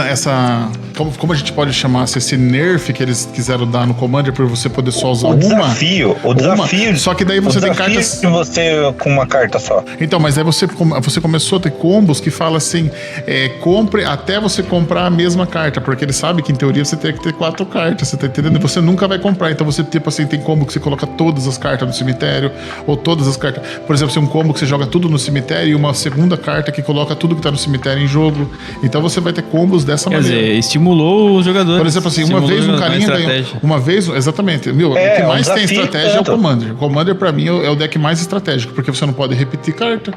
essa... Como a gente pode chamar esse nerf que eles quiseram dar no Commander pra você poder só usar o desafio. Só que daí você tem cartas... de você com uma carta só. Então, mas aí você começou a ter combos que fala assim, compre até você comprar a mesma carta, porque ele sabe que em teoria você tem que ter 4 cartas, você tá entendendo? E você nunca vai comprar, então você tipo assim, tem combo que você coloca todas as cartas no cemitério, ou todas as cartas, por exemplo, tem um combo que você joga tudo no cemitério e uma segunda carta que coloca tudo que tá no cemitério em jogo, então você vai ter combos dessa maneira. Quer dizer, estimulou os jogadores. Por exemplo assim, uma vez um carinha ganhou, exatamente, o que mais tem estratégia é o Commander. O Commander pra mim é o deck mais estratégico, porque você não pode repetir carta,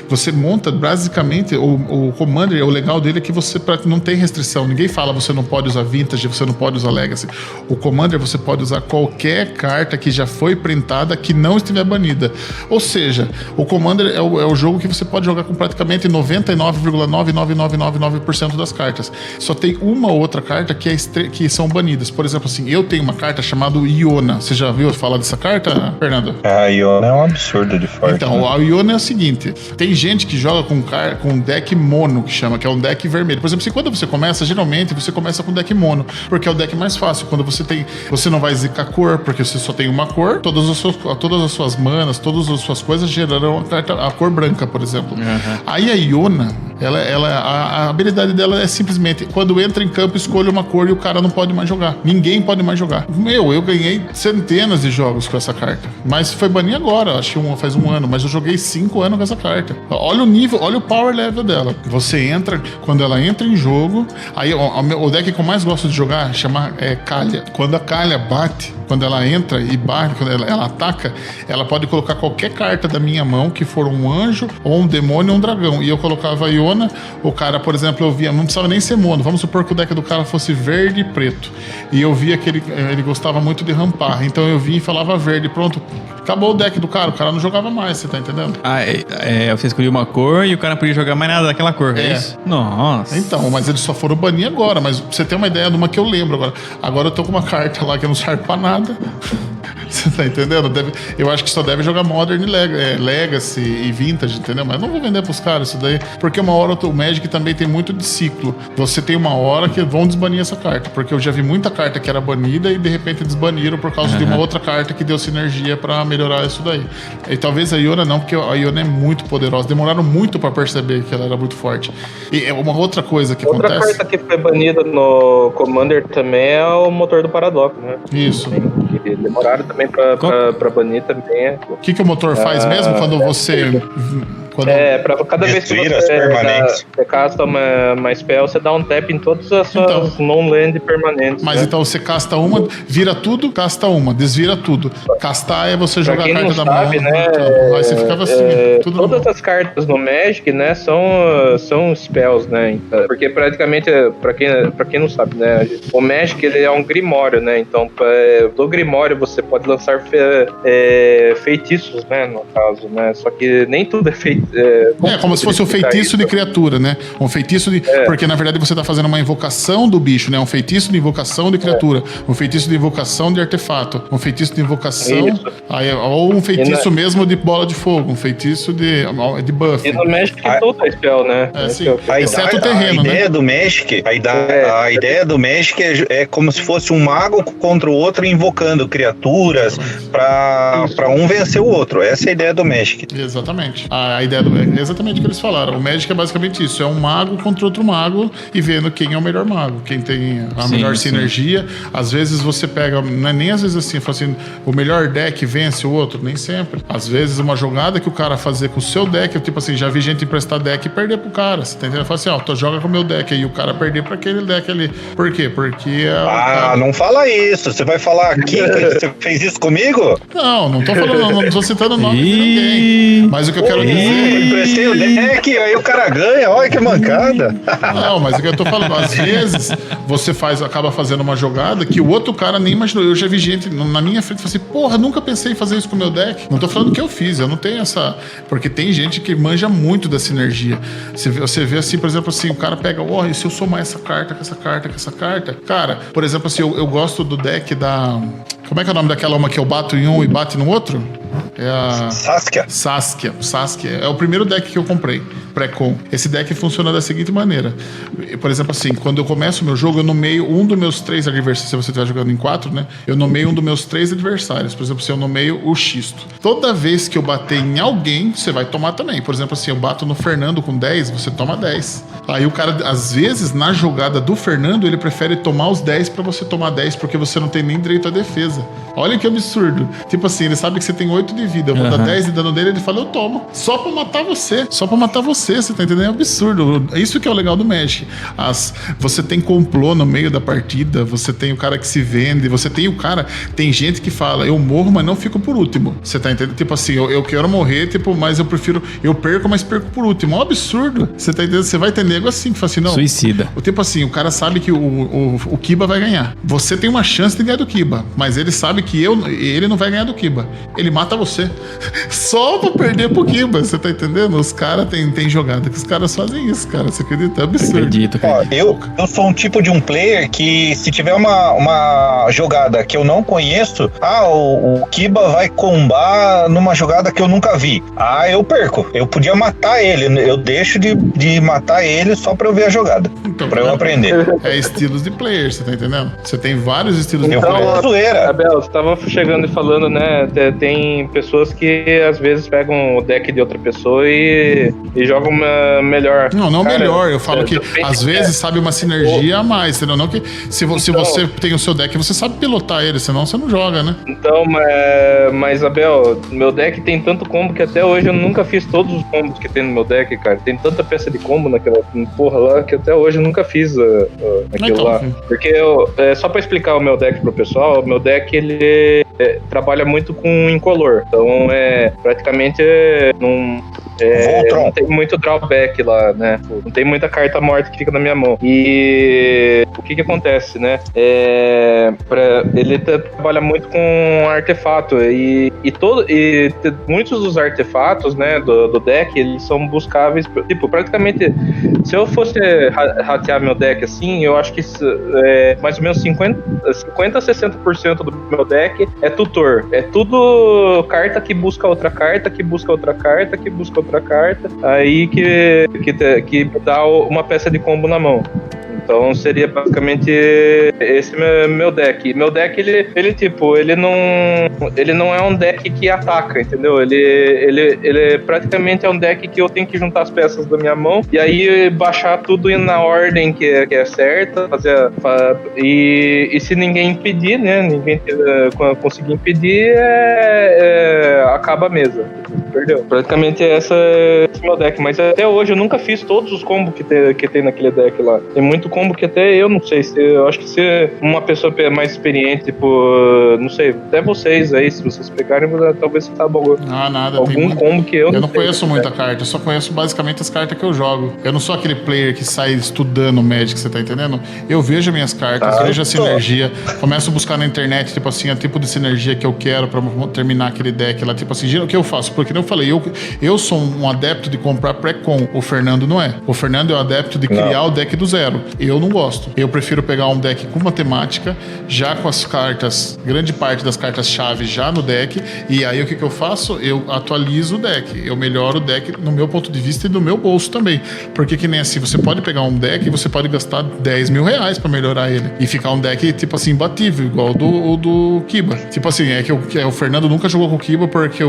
você monta basicamente, o Commander, o legal dele é que você não tem restrição, ninguém fala você não pode usar Vintage, você não pode usar Legacy. O Commander você pode usar qualquer carta que já foi printada que não estiver banida. Ou seja, o Commander é o jogo que você pode jogar com praticamente 99,99999% das cartas. Só tem uma outra carta que são banidas. Por exemplo, assim, eu tenho uma carta chamada Iona. Você já viu falar dessa carta, Fernando? A Iona é um absurdo de forte. Então, a Iona é o seguinte, tem gente que joga com um deck mono, que é um deck vermelho. Por exemplo, assim, quando você começa, geralmente você começa com deck mono, porque é o deck mais fácil. Quando você não vai zicar cor, porque você só tem uma cor, todas as suas manas, todas as suas coisas gerarão a cor branca, por exemplo. Uhum. Aí a Iona, a habilidade dela é simplesmente, quando entra em campo, escolha uma cor e o cara não pode mais jogar. Ninguém pode mais jogar. Eu ganhei centenas de jogos com essa carta, mas foi banir agora, acho que faz um ano, mas eu joguei 5 anos com essa carta. Olha o nível, olha o power level dela. Você entra, quando ela entra em jogo, aí o deck que eu mais gosto de jogar chama Calha. Quando a Calha bate, quando ela entra e bate, quando ela ataca, ela pode colocar qualquer carta da minha mão, que for um anjo, ou um demônio, ou um dragão. E eu colocava a Iona, o cara, por exemplo, eu via, não precisava nem ser mono, vamos supor que o deck do cara fosse verde e preto. E eu via que ele gostava muito de rampar. Então eu vinha e falava verde, pronto, acabou o deck do cara, o cara não jogava mais, você tá entendendo? Você escolheu uma cor e o cara não podia jogar mais nada daquela cor, é isso? Nossa. Então, mas eles só foram banir agora, mas pra você ter uma ideia de uma que eu lembro agora. Agora eu tô com uma carta lá que não serve pra nada. Você tá entendendo? Eu acho que só deve jogar Modern Legacy e Vintage, entendeu? Mas não vou vender pros caras isso daí, porque uma hora o Magic também tem muito de ciclo. Você tem uma hora que vão desbanir essa carta, porque eu já vi muita carta que era banida e de repente desbaniram por causa de uma outra carta que deu sinergia pra melhorar isso daí. E talvez a Iona não, porque a Iona é muito poderosa. Demoraram muito pra perceber que ela era muito forte. E é uma outra coisa que acontece... Outra carta que foi banida no Commander também é o motor do Paradoxo, né? Isso. Demoraram também pra banir também. O que o motor faz mesmo quando você... Pra cada vez que você casta uma spell, você dá um tap em todas as suas non-land permanentes. Mas então você casta uma, vira tudo, casta uma, desvira tudo. Castar é você jogar a carta da mão. Né, aí você ficava assim, tudo todas as cartas no Magic, né, são spells, né? Porque praticamente, pra quem não sabe, né, o Magic ele é um grimório, né? Então, do grimório você pode lançar feitiços, né, no caso, né? Só que nem tudo é feitiço. como se fosse um feitiço de criatura, né? Um feitiço de... Porque, na verdade, você tá fazendo uma invocação do bicho, né? Um feitiço de invocação de criatura. Um feitiço de invocação de artefato. Um feitiço de invocação... ou um feitiço mesmo de bola de fogo. Um feitiço de buff. E no Magic tudo é spell, né? Sim. Exceto o terreno, né? A ideia do Magic, a ideia do Magic é como se fosse um mago contra o outro invocando criaturas pra um vencer o outro. Essa é a ideia do Magic. Exatamente. A ideia é exatamente o que eles falaram. O Magic é basicamente isso. É um mago contra outro mago e vendo quem é o melhor mago, quem tem a melhor sinergia. Às vezes você pega, não é nem às vezes assim, o melhor deck vence o outro, nem sempre. Às vezes uma jogada que o cara fazer com o seu deck, tipo assim, já vi gente emprestar deck e perder pro cara. Você tá entendendo? Fala assim, tu joga com o meu deck aí, o cara perder pra aquele deck ali. Por quê? Porque não fala isso. Você vai falar aqui que você fez isso comigo? Não tô falando, não tô citando o nome de ninguém. Mas o que eu quero dizer... Eu emprestei o deck, aí o cara ganha. Olha que mancada. Não, mas o que eu tô falando, às vezes você acaba fazendo uma jogada que o outro cara nem imaginou. Eu já vi gente na minha frente falando assim, porra, nunca pensei em fazer isso com o meu deck. Não tô falando que eu fiz, eu não tenho essa... Porque tem gente que manja muito da sinergia. Você vê assim, por exemplo, assim, o cara pega, e se eu somar essa carta com essa carta com essa carta? Cara, por exemplo, assim, eu gosto do deck da... Como é que é o nome daquela uma que eu bato em um e bate no outro? É a... Saskia. É o primeiro deck que eu comprei, pré-com. Esse deck funciona da seguinte maneira. Por exemplo, assim, quando eu começo o meu jogo, eu nomeio um dos meus 3 adversários. Se você estiver jogando em 4, né? Eu nomeio um dos meus 3 adversários. Por exemplo, se eu nomeio o Xisto. Toda vez que eu bater em alguém, você vai tomar também. Por exemplo, assim, eu bato no Fernando com 10, você toma 10. Aí o cara, às vezes, na jogada do Fernando, ele prefere tomar os 10 pra você tomar 10, porque você não tem nem direito à defesa. Olha que absurdo. Tipo assim, ele sabe que você tem 8 de vida. Eu vou dar 10 de dano dele, ele fala, eu tomo. Só pra matar você. Você tá entendendo? É absurdo. Isso que é o legal do Magic. Você tem complô no meio da partida, você tem o cara que se vende, você tem o cara... Tem gente que fala, eu morro, mas não fico por último. Você tá entendendo? Tipo assim, eu quero morrer, tipo, mas eu prefiro... Eu perco, mas perco por último. É um absurdo. Você tá entendendo? Você vai ter nego assim, que fala assim, não... Suicida. Tipo assim, o cara sabe que o Kiba vai ganhar. Você tem uma chance de ganhar do Kiba, mas ele sabe que ele não vai ganhar do Kiba. Ele mata você. Só pra perder pro Kiba, você tá entendendo? Os caras tem jogada que os caras fazem isso, cara. Você acredita? É absurdo. Acredito. Eu sou um tipo de um player que, se tiver uma jogada que eu não conheço, o Kiba vai combar numa jogada que eu nunca vi. Eu perco. Eu podia matar ele. Eu deixo de matar ele só pra eu ver a jogada. Então, pra eu aprender. É estilos de player, você tá entendendo? Você tem vários estilos de player. Então, zoeira. Abel, você tava chegando e falando, né? Tem pessoas que às vezes pegam o deck de outra pessoa e jogam melhor. Não cara, melhor. Eu falo que às vezes sabe uma sinergia a mais, entendeu? Não que se você tem o seu deck, você sabe pilotar ele, senão você não joga, né? Então, mas Abel, meu deck tem tanto combo que até hoje eu nunca fiz todos os combos que tem no meu deck, cara. Tem tanta peça de combo naquela porra lá que até hoje eu nunca fiz aquilo lá. Porque só pra explicar o meu deck pro pessoal, o meu deck ele trabalha muito com incolor. Então praticamente não tem muito drawback lá, né? Não tem muita carta morta que fica na minha mão. E o que acontece, né? Ele trabalha muito com artefato e muitos dos artefatos, né, do deck, eles são buscáveis. Tipo, praticamente, se eu fosse ratear meu deck assim, eu acho que mais ou menos 50 a 60% do meu deck é tutor. É tudo carta que busca outra carta, que busca outra carta, que busca outra carta, aí que dá uma peça de combo na mão. Então seria basicamente esse meu deck. Meu deck, ele não é um deck que ataca, entendeu? Ele praticamente é um deck que eu tenho que juntar as peças da minha mão e aí baixar tudo na ordem que é certa, e se ninguém impedir, né? Ninguém conseguir impedir, acaba a mesa. Perdeu. Praticamente esse meu deck, mas até hoje eu nunca fiz todos os combos que tem naquele deck lá. Tem muito combo que até eu não sei, eu acho que se uma pessoa mais experiente, tipo, não sei, até vocês aí, se vocês pegarem, talvez você tá bom. Nada. Algum combo que eu não conheço muita carta, eu só conheço basicamente as cartas que eu jogo. Eu não sou aquele player que sai estudando Magic, você tá entendendo? Eu vejo minhas cartas, vejo a sinergia, começo a buscar na internet, tipo assim, o tipo de sinergia que eu quero pra terminar aquele deck lá, tipo assim, o que eu faço? Porque eu falei, eu sou um adepto de comprar pré-com, o Fernando não é. O Fernando é um adepto de criar o deck do zero. Eu não gosto. Eu prefiro pegar um deck com matemática, já com as cartas, grande parte das cartas-chave já no deck, e aí o que eu faço? Eu atualizo o deck, eu melhoro o deck no meu ponto de vista e no meu bolso também. Porque que nem assim, você pode pegar um deck e você pode gastar 10 mil reais pra melhorar ele. E ficar um deck, tipo assim, imbatível, igual o do Kiba. Tipo assim, o Fernando nunca jogou com o Kiba porque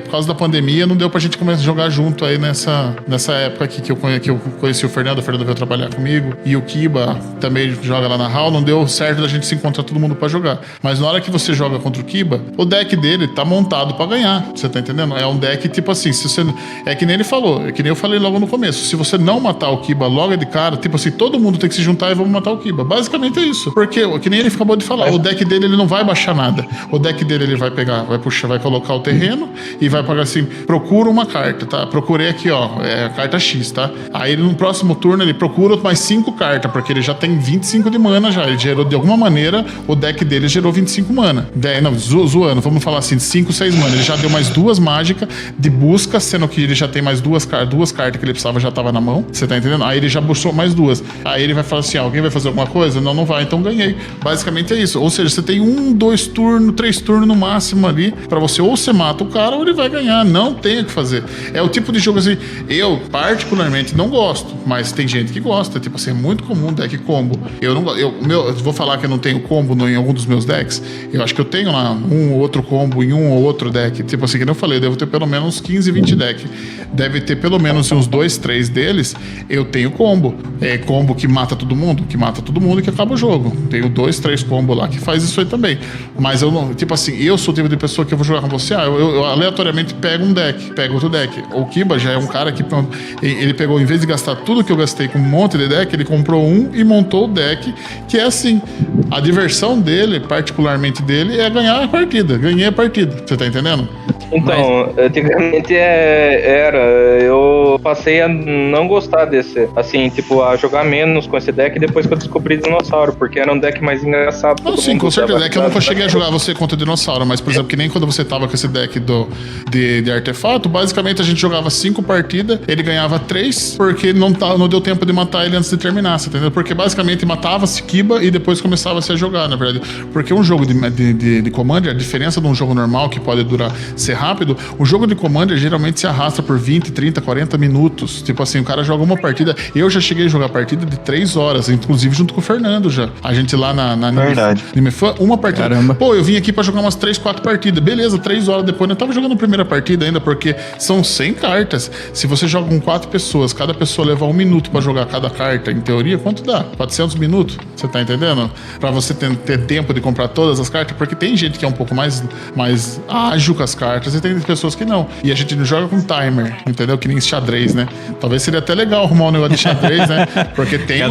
por causa da pandemia não deu pra gente começar a jogar junto aí nessa época aqui que eu conheci o Fernando veio trabalhar comigo, e o Kiba também joga lá na HAL, não deu certo da gente se encontrar todo mundo pra jogar. Mas na hora que você joga contra o Kiba, o deck dele tá montado pra ganhar, você tá entendendo? É um deck tipo assim, se você, é que nem ele falou, é que nem eu falei logo no começo, se você não matar o Kiba logo de cara, tipo assim, todo mundo tem que se juntar e vamos matar o Kiba. Basicamente é isso. Porque, que nem ele acabou de falar, o deck dele ele não vai baixar nada. O deck dele ele vai pegar, vai puxar, vai colocar o terreno e vai pagar assim, procura uma carta, tá? Procurei aqui, ó, a carta X, tá? Aí no próximo turno ele procura mais 5 cartas, porque ele já tem 25 de mana já. Ele gerou, de alguma maneira, o deck dele gerou 25 mana. Zoando, vamos falar assim, 5, 6 mana. Ele já deu mais 2 mágicas de busca, sendo que ele já tem mais duas cartas que ele precisava, já tava na mão. Você tá entendendo? Aí ele já buscou mais 2. Aí ele vai falar assim, alguém vai fazer alguma coisa? Não vai, então ganhei. Basicamente é isso. Ou seja, você tem 1, 2 turnos, 3 turnos no máximo ali, pra você ou você mata o cara ou ele vai ganhar. Não tem o que fazer. É o tipo de jogo assim, eu particularmente não gosto, mas tem gente que gosta. Tipo assim, é muito comum deck combo. Eu vou falar que eu não tenho combo em algum dos meus decks. Eu acho que eu tenho lá um ou outro combo em um ou outro deck. Tipo assim, que nem eu falei, eu devo ter pelo menos uns 15, 20 decks. Deve ter pelo menos uns 2, 3 deles. Eu tenho combo. É combo que mata todo mundo e que acaba o jogo. Tenho 2, 3 combos lá que faz isso aí também. Mas eu não, tipo assim, eu sou o tipo de pessoa que eu vou jogar com você. Eu aleatoriamente pego um deck, pego outro deck. O Kiba já é um cara que ele pegou, em vez de gastar tudo que eu gastei com um monte de deck, ele comprou um e montou o deck, que é assim, a diversão dele, particularmente dele, é ganhar a partida. Ganhei a partida, você tá entendendo? Então, antigamente eu passei a não gostar desse, assim, tipo, a jogar menos com esse deck depois que eu descobri Dinossauro, porque era um deck mais engraçado. Não, sim, com certeza. É que eu nunca cheguei a jogar você contra o Dinossauro, mas, por exemplo, que nem quando você tava com esse deck de artefato, basicamente a gente jogava 5 partidas, ele ganhava 3, porque não deu tempo de matar ele antes de terminar, você entendeu? Porque basicamente matava-se Kiba e depois começava-se a jogar, na verdade. Porque um jogo de Commander, a diferença de um jogo normal que pode ser rápido, o jogo de Commander geralmente se arrasta por 20, 30, 40 minutos. Tipo assim, o cara joga uma partida. Eu já cheguei a jogar partida de 3 horas, inclusive junto com o Fernando já. A gente lá na Nimefan, uma partida. Caramba. Pô, eu vim aqui pra jogar umas 3, 4 partidas. Beleza, 3 horas depois. Eu tava jogando a primeira partida ainda, porque são 100 cartas. Se você joga com 4 pessoas, cada pessoa leva 1 minuto pra jogar cada carta, em teoria, quanto dá? 400 minutos? Você tá entendendo? Pra você ter tempo de comprar todas as cartas, porque tem gente que é um pouco mais ágil com as cartas e tem pessoas que não. E a gente não joga com timer, entendeu? Que nem xadrez, né? Talvez seria até legal arrumar um negócio de xadrez, né? Porque tem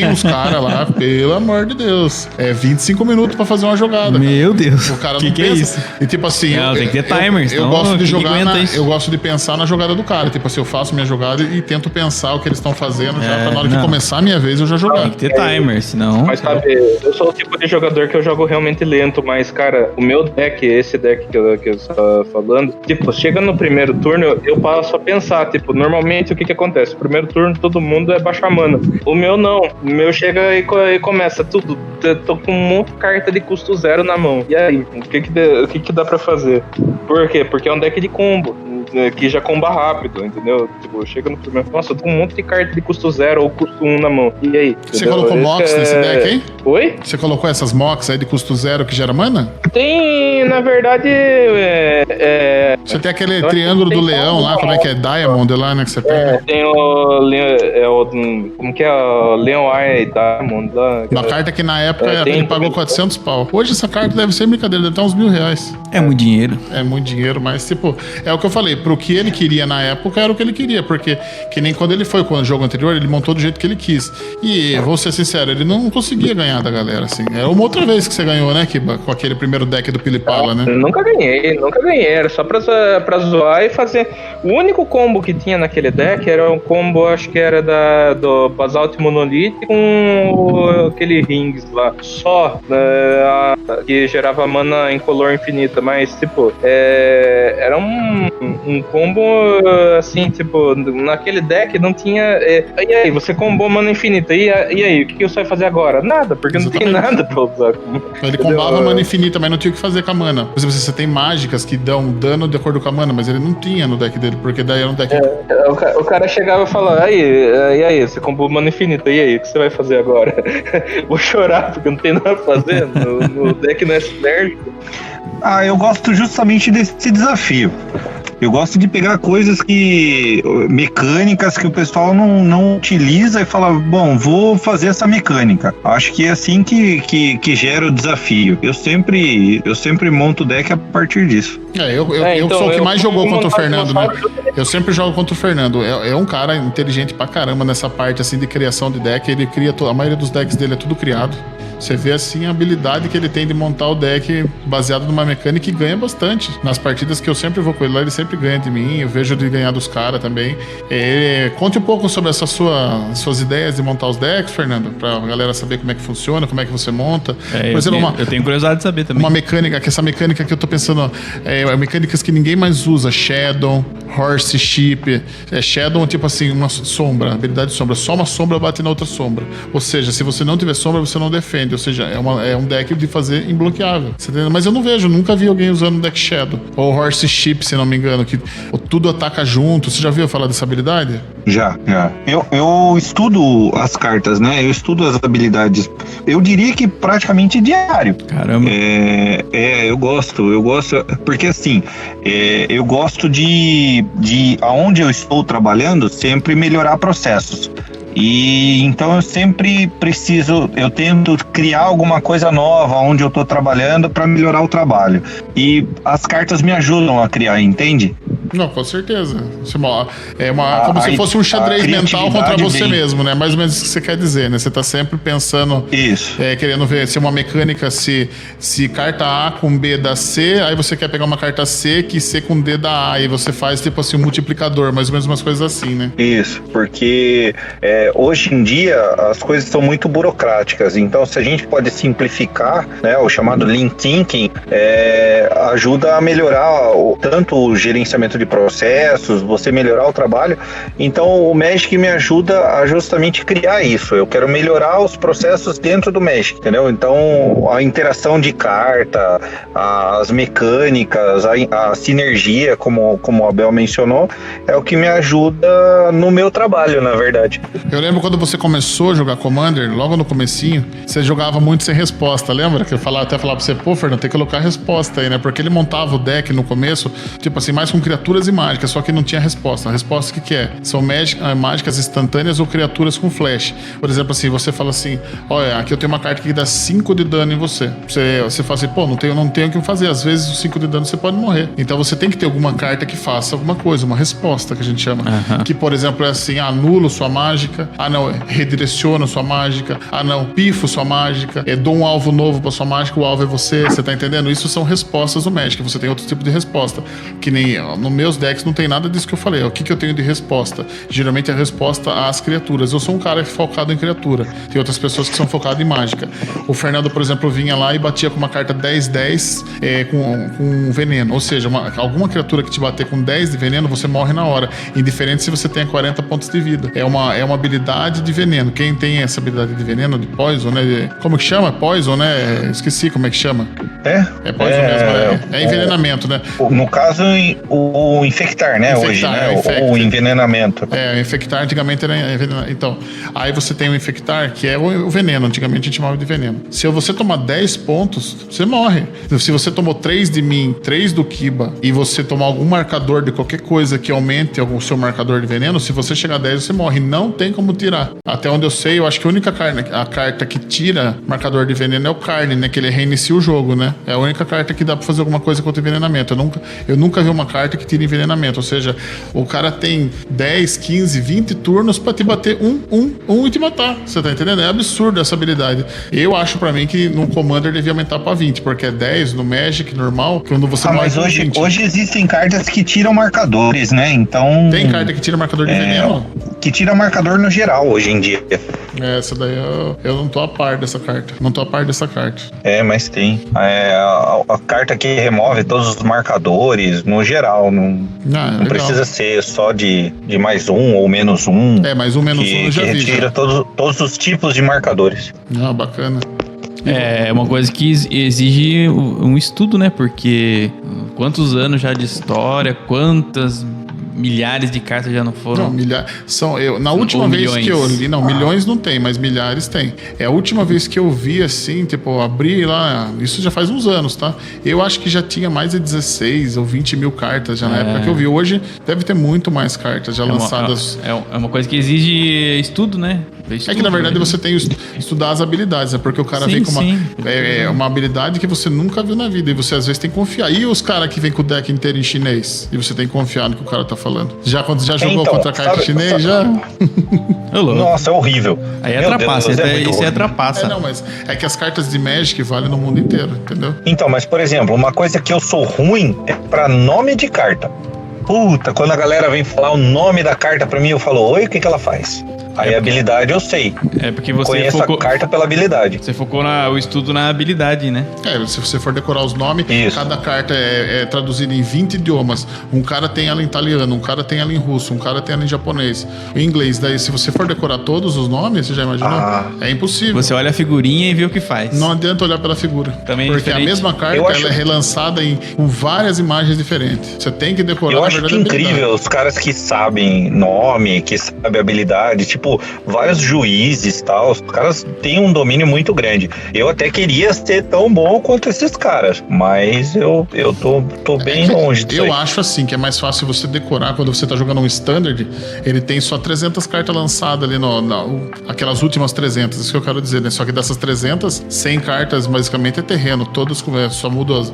uns caras lá, pelo amor de Deus. É 25 minutos pra fazer uma jogada. Meu Deus. O cara não que pensa. É isso? E tipo assim, tem que ter timers. Eu gosto de jogar, eu gosto de pensar na jogada do cara. Tipo assim, eu faço minha jogada e tento pensar o que eles estão fazendo já pra na hora de começar a minha vez eu já jogar. Tem que ter timer, senão... Mas sabe, eu sou o tipo de jogador que eu jogo realmente lento, mas cara, o meu deck, esse deck que eu estava falando, tipo, chega no primeiro turno, eu passo a pensar, tipo, normalmente o que acontece? No primeiro turno todo mundo é baixar mana. O meu não. O meu chega e começa tudo. Tô com um monte de carta de custo 0 na mão. E aí, o que dá pra fazer? Por quê? Porque é um deck de combo, que já comba rápido, entendeu? Tipo, chega no primeiro... Nossa, eu tô com um monte de carta de custo 0 ou custo 1 na mão. E aí? Você colocou Mox nesse deck aí? Oi? Você colocou essas Mox aí de custo 0 que gera mana? Tem, na verdade... Você tem aquele triângulo do leão lá, como é que é? Diamond lá, né, que você pega? Tem como que é? O Leon Eye Diamond lá. Uma carta que na época ele pagou 400 pau. Hoje essa carta deve ser brincadeira, deve estar uns R$1.000. É muito dinheiro. É muito dinheiro, mas tipo, é o que eu falei. pro que ele queria na época, era o que ele queria, porque que nem quando ele foi com o jogo anterior, ele montou do jeito que ele quis. E, vou ser sincero, ele não conseguia ganhar da galera, assim. É uma outra vez que você ganhou, né, Kiba? Com aquele primeiro deck do Pilipala, né? Nunca ganhei. Era só pra zoar e fazer. O único combo que tinha naquele deck era um combo, acho que era do Basalt Monolith com aquele Rings lá. Só, que gerava mana em color infinita, mas, tipo, era um combo, assim, tipo, naquele deck não tinha... e aí, você combou mana infinita, e aí, o que você vai fazer agora? Nada, porque exatamente. Não tem nada pra usar. Ele combava mana infinita, mas não tinha o que fazer com a mana. Por exemplo, você tem mágicas que dão dano de acordo com a mana, mas ele não tinha no deck dele, porque daí era um deck... O cara chegava e falava, e aí, você combou mana infinita, e aí, o que você vai fazer agora? Vou chorar, porque não tem nada pra fazer no deck não é sinérgico. Eu gosto justamente desse desafio. Eu gosto de pegar coisas mecânicas que o pessoal não utiliza e fala, bom, vou fazer essa mecânica. Acho que é assim que gera o desafio. Eu sempre monto o deck a partir disso. Eu sou o que mais jogou contra o Fernando, né? Eu sempre jogo contra o Fernando. É um cara inteligente pra caramba nessa parte assim de criação de deck. Ele cria a maioria dos decks dele é tudo criado. Você vê assim a habilidade que ele tem de montar o deck baseado numa mecânica e ganha bastante. Nas partidas que eu sempre vou com ele lá, ele sempre ganha de mim. Eu vejo ele ganhar dos caras também. Conte um pouco sobre essas suas ideias de montar os decks, Fernando, pra galera saber como é que funciona, como é que você monta. Por exemplo, eu tenho curiosidade de saber também. Essa mecânica que eu tô pensando, mecânicas que ninguém mais usa, Shadow, Horse Ship. Shadow, tipo assim, uma sombra, habilidade de sombra. Só uma sombra bate na outra sombra. Ou seja, se você não tiver sombra, você não defende. Ou seja, é um deck de fazer imbloqueável. Mas eu não vejo, nunca vi alguém usando um deck Shadow. Ou Horse Ship, se não me engano, que tudo ataca junto. Você já ouviu falar dessa habilidade? Já. Eu estudo as cartas, né? Eu estudo as habilidades. Eu diria que praticamente diário. Caramba. Eu gosto. Porque assim, eu gosto de aonde eu estou trabalhando, sempre melhorar processos. E então eu tento criar alguma coisa nova onde eu estou trabalhando para melhorar o trabalho. E as cartas me ajudam a criar, entende? Não, com certeza. Como se fosse um xadrez mental contra você mesmo, né? Mais ou menos isso que você quer dizer, né? Você tá sempre pensando... Isso. Querendo ver se uma mecânica, se carta A com B dá C, aí você quer pegar uma carta C que C com D dá A, e você faz tipo assim um multiplicador, mais ou menos umas coisas assim, né? Isso, porque hoje em dia as coisas são muito burocráticas, então se a gente pode simplificar, né, o chamado Lean Thinking, ajuda a melhorar tanto o gerenciamento de processos, você melhorar o trabalho. Então o Magic me ajuda a justamente criar isso. Eu quero melhorar os processos dentro do Magic, entendeu? Então a interação de carta, as mecânicas, a sinergia, como o Abel mencionou, é o que me ajuda no meu trabalho, na verdade. Eu lembro quando você começou a jogar Commander, logo no comecinho, você jogava muito sem resposta, lembra? Que eu até falava pra você, Fernando, tem que colocar resposta aí, né? Porque ele montava o deck no começo, tipo assim, mais com criaturas e mágicas, só que não tinha resposta. A resposta o que é? São mágicas instantâneas ou criaturas com flash. Por exemplo, assim, você fala assim, olha, aqui eu tenho uma carta que dá 5 de dano em você. Você fala assim, não tenho o que fazer. Às vezes, os 5 de dano você pode morrer. Então você tem que ter alguma carta que faça alguma coisa, uma resposta que a gente chama. Que, por exemplo, é assim, anula sua mágica, redireciona sua mágica, pifo sua mágica, dou um alvo novo pra sua mágica, o alvo é você tá entendendo? Isso são respostas do Magic. Você tem outro tipo de resposta, que nem nos meus decks não tem nada disso que eu falei. O que eu tenho de resposta? Geralmente é a resposta às criaturas. Eu sou um cara focado em criatura. Tem outras pessoas que são focadas em mágica. O Fernando, por exemplo, vinha lá e batia com uma carta 10-10 com veneno. Ou seja, alguma criatura que te bater com 10 de veneno, você morre na hora. Indiferente se você tem 40 pontos de vida. É uma habilidade de veneno. Quem tem essa habilidade de veneno, de poison, né? Como que chama? Poison, né? Esqueci como é que chama. É poison mesmo, né? É envenenamento, né? No caso, o infectar, né? Hoje, né? O envenenamento. Infectar antigamente era envenenamento. Então, aí você tem o infectar, que é o veneno. Antigamente a gente chamava de veneno. Se você tomar 10 pontos, você morre. Se você tomou 3 de mim, 3 do Kiba, e você tomar algum marcador de qualquer coisa que aumente o seu marcador de veneno, se você chegar a 10, você morre. Não tem como tirar. Até onde eu sei, eu acho que a única carta que tira marcador de veneno é o Carne, né? Que ele reinicia o jogo, né? É a única carta que dá pra fazer alguma coisa contra o envenenamento. Eu nunca vi uma carta que tire vira envenenamento. Ou seja, o cara tem 10, 15, 20 turnos pra te bater um e te matar. Você tá entendendo? É absurdo essa habilidade. Eu acho pra mim que no Commander devia aumentar pra 20, porque é 10 no Magic normal, quando você mas hoje existem cartas que tiram marcadores, né? Então... Tem carta que tira marcador de veneno? Que tira marcador no geral hoje em dia. Essa daí eu não tô a par dessa carta. Mas tem. A carta que remove todos os marcadores, no geral. Não precisa ser só de mais um ou menos um. Mais um, menos um eu já vi. Que retira todos os tipos de marcadores. Bacana. É uma coisa que exige um estudo, né? Porque quantos anos já de história, quantas milhares de cartas já não foram? Não, milhares. Na última vez que eu li, milhões não tem, mas milhares tem. É a última vez que eu vi assim, tipo, abri lá, isso já faz uns anos, tá? Eu acho que já tinha mais de 16 ou 20 mil cartas já na época que eu vi. Hoje deve ter muito mais cartas já lançadas. É uma coisa que exige estudo, né? É que na verdade você tem que estudar as habilidades, porque o cara vem com uma habilidade que você nunca viu na vida e você às vezes tem que confiar. E os caras que vem com o deck inteiro em chinês e você tem que confiar no que o cara tá falando. Quando já jogou contra a carta chinês, já... Nossa, é horrível. Aí é trapaça, isso é trapaça. Mas é que as cartas de Magic valem no mundo inteiro, entendeu? Então, mas por exemplo, uma coisa que eu sou ruim é pra nome de carta. Puta, quando a galera vem falar o nome da carta pra mim, eu falo, oi, o que ela faz? Aí a habilidade eu sei. É porque você conheço a carta pela habilidade. Você focou o estudo na habilidade, né? Se você for decorar os nomes, cada carta é traduzida em 20 idiomas. Um cara tem ela em italiano, um cara tem ela em russo, um cara tem ela em japonês, em inglês. Daí, se você for decorar todos os nomes, você já imaginou? É impossível. Você olha a figurinha e vê o que faz. Não adianta olhar pela figura. Também porque a mesma carta ela é relançada com várias imagens diferentes. Você tem que decorar. Eu acho que incrível os caras que sabem nome, que sabem habilidade, tipo vários juízes e tal, os caras têm um domínio muito grande. Eu até queria ser tão bom quanto esses caras, mas eu tô bem longe disso. Eu acho assim que é mais fácil você decorar quando você tá jogando um Standard, ele tem só 300 cartas lançadas ali aquelas últimas 300, isso que eu quero dizer, né? Só que dessas 300, 100 cartas basicamente é terreno, todas só mudam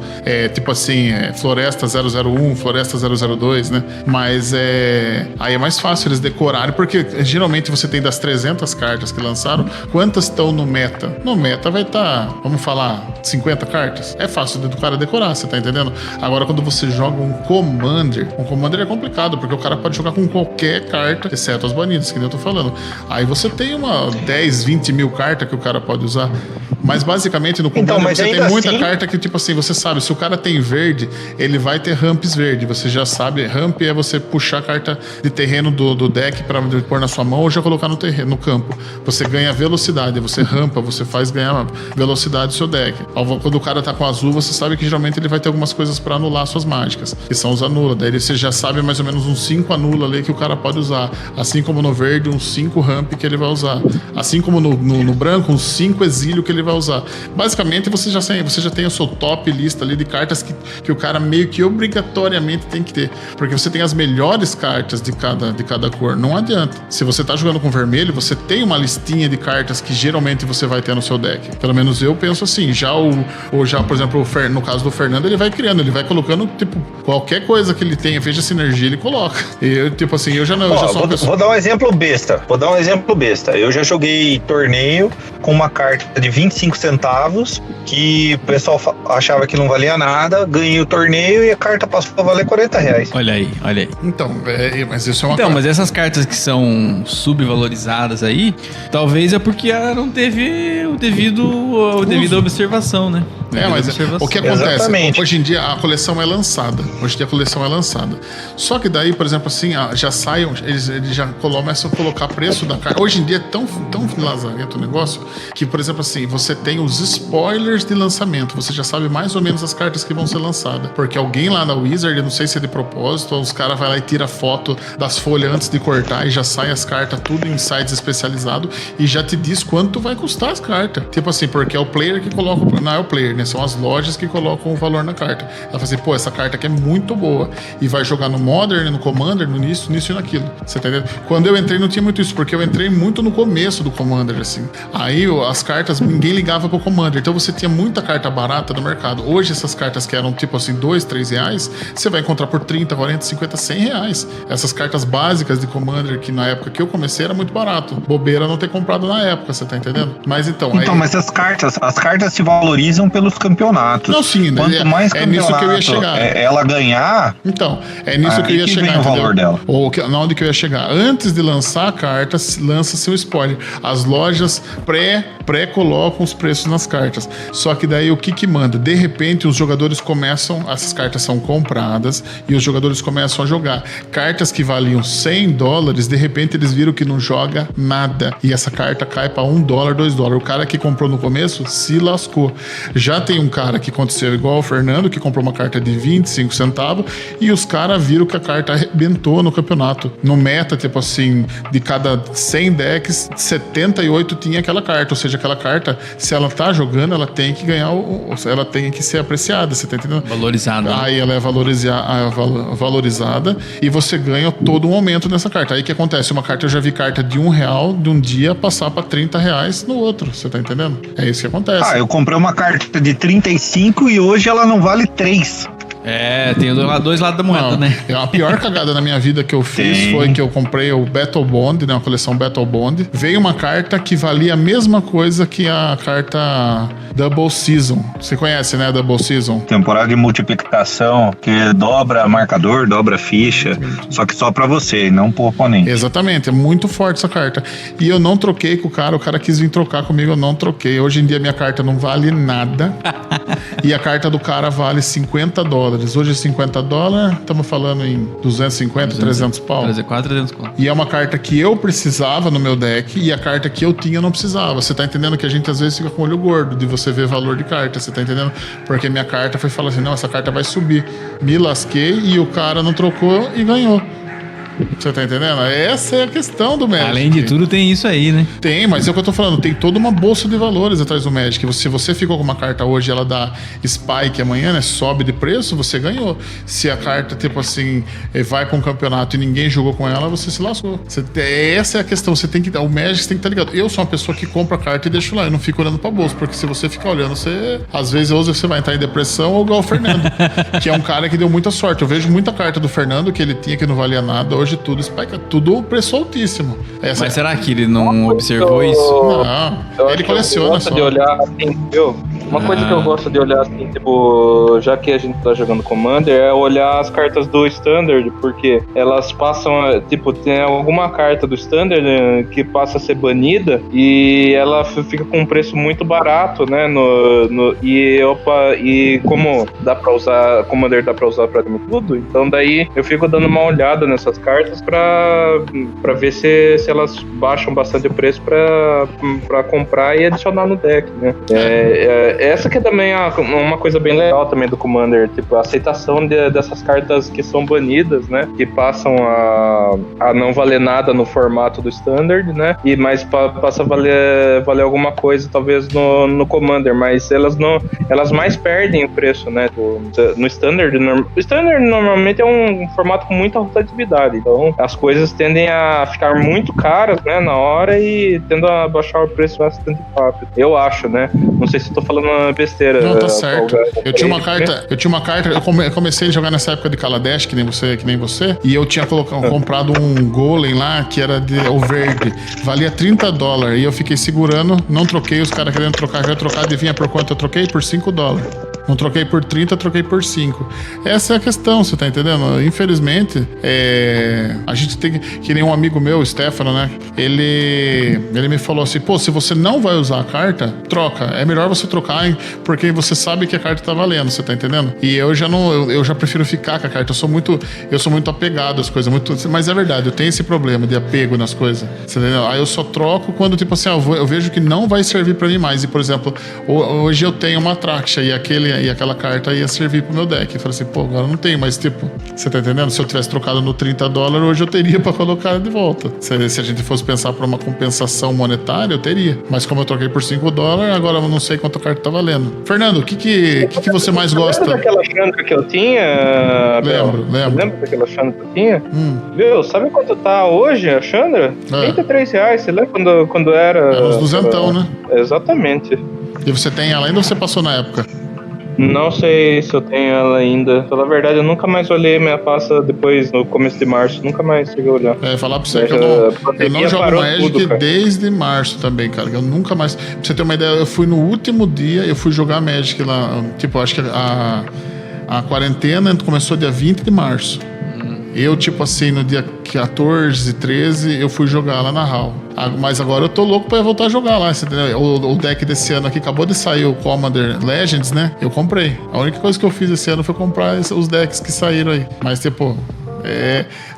tipo assim, Floresta 001, Floresta 002, né? Mas aí é mais fácil eles decorarem, porque geralmente você tem das 300 cartas que lançaram, quantas estão no meta? No meta vai estar, vamos falar, 50 cartas. É fácil do cara decorar, você tá entendendo? Agora, quando você joga um Commander é complicado, porque o cara pode jogar com qualquer carta, exceto as banidas, que nem eu tô falando. Aí você tem 10, 20 mil cartas que o cara pode usar. Mas basicamente no Commander você tem muita carta que, tipo assim, você sabe, se o cara tem verde, ele vai ter ramps verde. Você já sabe, ramp é você puxar a carta de terreno do deck pra pôr na sua mão ou já colocar no campo. Você ganha velocidade, você rampa, você faz ganhar velocidade do seu deck. Quando o cara tá com azul, você sabe que geralmente ele vai ter algumas coisas pra anular suas mágicas, que são os anula. Daí você já sabe mais ou menos uns 5 anula ali que o cara pode usar. Assim como no verde, uns 5 ramp que ele vai usar. Assim como no branco, uns 5 exílio que ele vai usar. Basicamente, você já tem a sua top lista ali de cartas que o cara meio que obrigatoriamente tem que ter. Porque você tem as melhores cartas de cada cor. Não adianta. Se você tá jogando com vermelho, você tem uma listinha de cartas que geralmente você vai ter no seu deck. Pelo menos eu penso assim. Já, por exemplo, no caso do Fernando, ele vai criando, ele vai colocando, tipo, qualquer coisa que ele tenha, veja sinergia, ele coloca. E, tipo assim, eu já não... Vou dar um exemplo besta. Eu já joguei torneio com uma carta de 25 centavos que o pessoal achava que não valia nada, ganhei o torneio e a carta passou a valer R$40. Olha aí. Então, mas isso é uma mas essas cartas que são subvalorizadas aí, talvez é porque não teve o devido observação, né? Mas o que acontece? Exatamente. Hoje em dia a coleção é lançada. Só que daí, por exemplo, assim, já saem, eles já começam a colocar preço da carta. Hoje em dia é tão lazarento o negócio que, por exemplo, assim, você tem os spoilers de lançamento. Você já sabe mais ou menos as cartas que vão ser lançadas. Porque alguém lá na Wizard, não sei se é de propósito, os caras vão lá e tira foto das folhas antes de cortar e já sai as cartas tudo em sites especializados e já te diz quanto vai custar as cartas. Tipo assim, porque é o player que coloca... Não é o player, né? né? São as lojas que colocam o valor na carta. Ela fala assim, pô, essa carta aqui é muito boa. E vai jogar no Modern, no Commander, no nisso e naquilo. Você tá entendendo? Quando eu entrei não tinha muito isso, porque eu entrei muito no começo do Commander, assim. Aí as cartas, ninguém ligava pro Commander. Então você tinha muita carta barata no mercado. Hoje essas cartas que eram tipo assim, 2, 3 reais, você vai encontrar por 30, 40, 50, 100 reais. Essas cartas básicas de Commander, que na época que eu comecei era muito barato. Bobeira não ter comprado na época, você tá entendendo? Mas então... Mas as cartas se valorizam pelos campeonatos. Não, sim, né? Quanto mais nisso que eu ia chegar. Ela ganhar... Então, é nisso que eu ia chegar, vem o valor dela. Ou na onde que eu ia chegar. Antes de lançar a carta, lança seu spoiler. As lojas pré-colocam os preços nas cartas. Só que daí o que manda? De repente os jogadores começam, essas cartas são compradas e os jogadores começam a jogar. Cartas que valiam $100, de repente eles viram que não joga nada. E essa carta cai para $1, $2. O cara que comprou no começo se lascou. Já tem um cara que aconteceu igual ao Fernando, que comprou uma carta de 25 centavos e os caras viram que a carta arrebentou no campeonato. No meta, tipo assim, de cada 100 decks, 78 tinha aquela carta. Ou seja, aquela carta, se ela tá jogando, ela tem que ganhar, ela tem que ser apreciada, você tá entendendo? Valorizada. Aí ela é valorizada e você ganha todo um aumento nessa carta. Aí o que acontece? Uma carta, eu já vi carta de R$1 de um dia passar pra R$30 no outro, você tá entendendo? É isso que acontece. Eu comprei uma carta de 35 e hoje ela não vale 3. Tem dois lados da moeda, né? A pior cagada na minha vida que eu fiz foi que eu comprei o Battle Bond, né? Uma coleção Battle Bond. Veio uma carta que valia a mesma coisa que a carta Double Season. Você conhece, né? Double Season. Temporada de multiplicação, que dobra marcador, dobra ficha. Só que só pra você, não pro oponente. Exatamente, é muito forte essa carta. E eu não troquei com o cara quis vir trocar comigo, eu não troquei. Hoje em dia minha carta não vale nada. E a carta do cara vale $50. Hoje $50, estamos falando em 250, 300 pau. Quase 300 pau. E é uma carta que eu precisava no meu deck e a carta que eu tinha eu não precisava. Você tá entendendo que a gente às vezes fica com o olho gordo de você ver valor de carta, você tá entendendo? Porque minha carta foi falar assim, não, essa carta vai subir. Me lasquei e o cara não trocou e ganhou. Você tá entendendo? Essa é a questão do Magic. Além de tudo, tem isso aí, né? Tem, mas é o que eu tô falando. Tem toda uma bolsa de valores atrás do Magic. Se você ficou com uma carta hoje e ela dá spike amanhã, né? Sobe de preço, você ganhou. Se a carta, tipo assim, vai pra um campeonato e ninguém jogou com ela, você se lascou. Essa é a questão. Você tem que... O Magic tem que estar ligado. Eu sou uma pessoa que compra a carta e deixo lá. Eu não fico olhando pra bolsa. Porque se você ficar olhando, você... Às vezes você vai entrar em depressão ou igual o Fernando. Que é um cara que deu muita sorte. Eu vejo muita carta do Fernando que ele tinha que não valia nada. Hoje tudo spike, tudo preço altíssimo. Mas será que ele não observou isso? Não, ele coleciona só. De olhar assim, uma coisa que eu gosto de olhar assim, tipo, já que a gente tá jogando Commander, é olhar as cartas do Standard, porque elas passam, tipo, tem alguma carta do Standard que passa a ser banida e ela fica com um preço muito barato, né? E como dá pra usar, Commander dá pra usar praticamente tudo, então daí eu fico dando uma olhada nessas cartas pra ver se elas baixam bastante o preço pra comprar e adicionar no deck, né? Essa que é também uma coisa bem legal também do Commander, tipo, a aceitação dessas cartas que são banidas, né? Que passam a não valer nada no formato do Standard, né? Mas passa a valer alguma coisa, talvez, no Commander, mas elas mais perdem o preço, né? No Standard, o Standard normalmente é um formato com muita rotatividade, então as coisas tendem a ficar muito caras, né, na hora e tendem a baixar o preço bastante rápido. Eu acho, né? Não sei se estou falando uma besteira. Não, tá certo. Eu tinha uma carta, eu comecei a jogar nessa época de Kaladesh, que nem você, e eu tinha comprado um Golem lá, que era o verde, valia $30, e eu fiquei segurando, não troquei, os caras querendo trocar, adivinha por quanto eu troquei? Por $5. Não troquei por 30, troquei por 5. Essa é a questão, você tá entendendo? Infelizmente, a gente tem que nem um amigo meu, o Stefano, né? Ele me falou assim, pô, se você não vai usar a carta, troca. É melhor você trocar, hein? Porque você sabe que a carta tá valendo, você tá entendendo? E eu já prefiro ficar com a carta. Eu sou muito apegado às coisas, mas é verdade, eu tenho esse problema de apego nas coisas. Você entendeu? Aí eu só troco quando, tipo assim, eu vejo que não vai servir pra mim mais. E, por exemplo, hoje eu tenho uma Atraxa e aquele e aquela carta ia servir pro meu deck. Eu falei assim, pô, agora não tem, mas tipo, você tá entendendo? Se eu tivesse trocado no $30, hoje eu teria pra colocar de volta. Se a gente fosse pensar por uma compensação monetária, eu teria. Mas como eu troquei por $5, agora eu não sei quanto a carta tá valendo. Fernando, o que você mais gosta? Lembra daquela Chandra que eu tinha? Lembro. Lembra daquela Chandra que eu tinha? Viu? Sabe quanto tá hoje a Chandra? R$33. Você lembra quando era? Era uns 200, né? Exatamente. E você tem ela ainda ou você passou na época? Não sei se eu tenho ela ainda. Pela verdade, eu nunca mais olhei minha pasta depois, no começo de março. Nunca mais cheguei a olhar. Falar pra você que eu não jogo Magic desde março também, cara. Eu nunca mais... Pra você ter uma ideia, eu fui no último dia, eu fui jogar Magic lá. Tipo, acho que a quarentena começou dia 20 de março. Eu, tipo assim, no dia 14, 13, eu fui jogar lá na HAL. Mas agora eu tô louco pra voltar a jogar lá. O deck desse ano aqui, acabou de sair o Commander Legends, né? Eu comprei. A única coisa que eu fiz esse ano foi comprar os decks que saíram aí. Mas, tipo...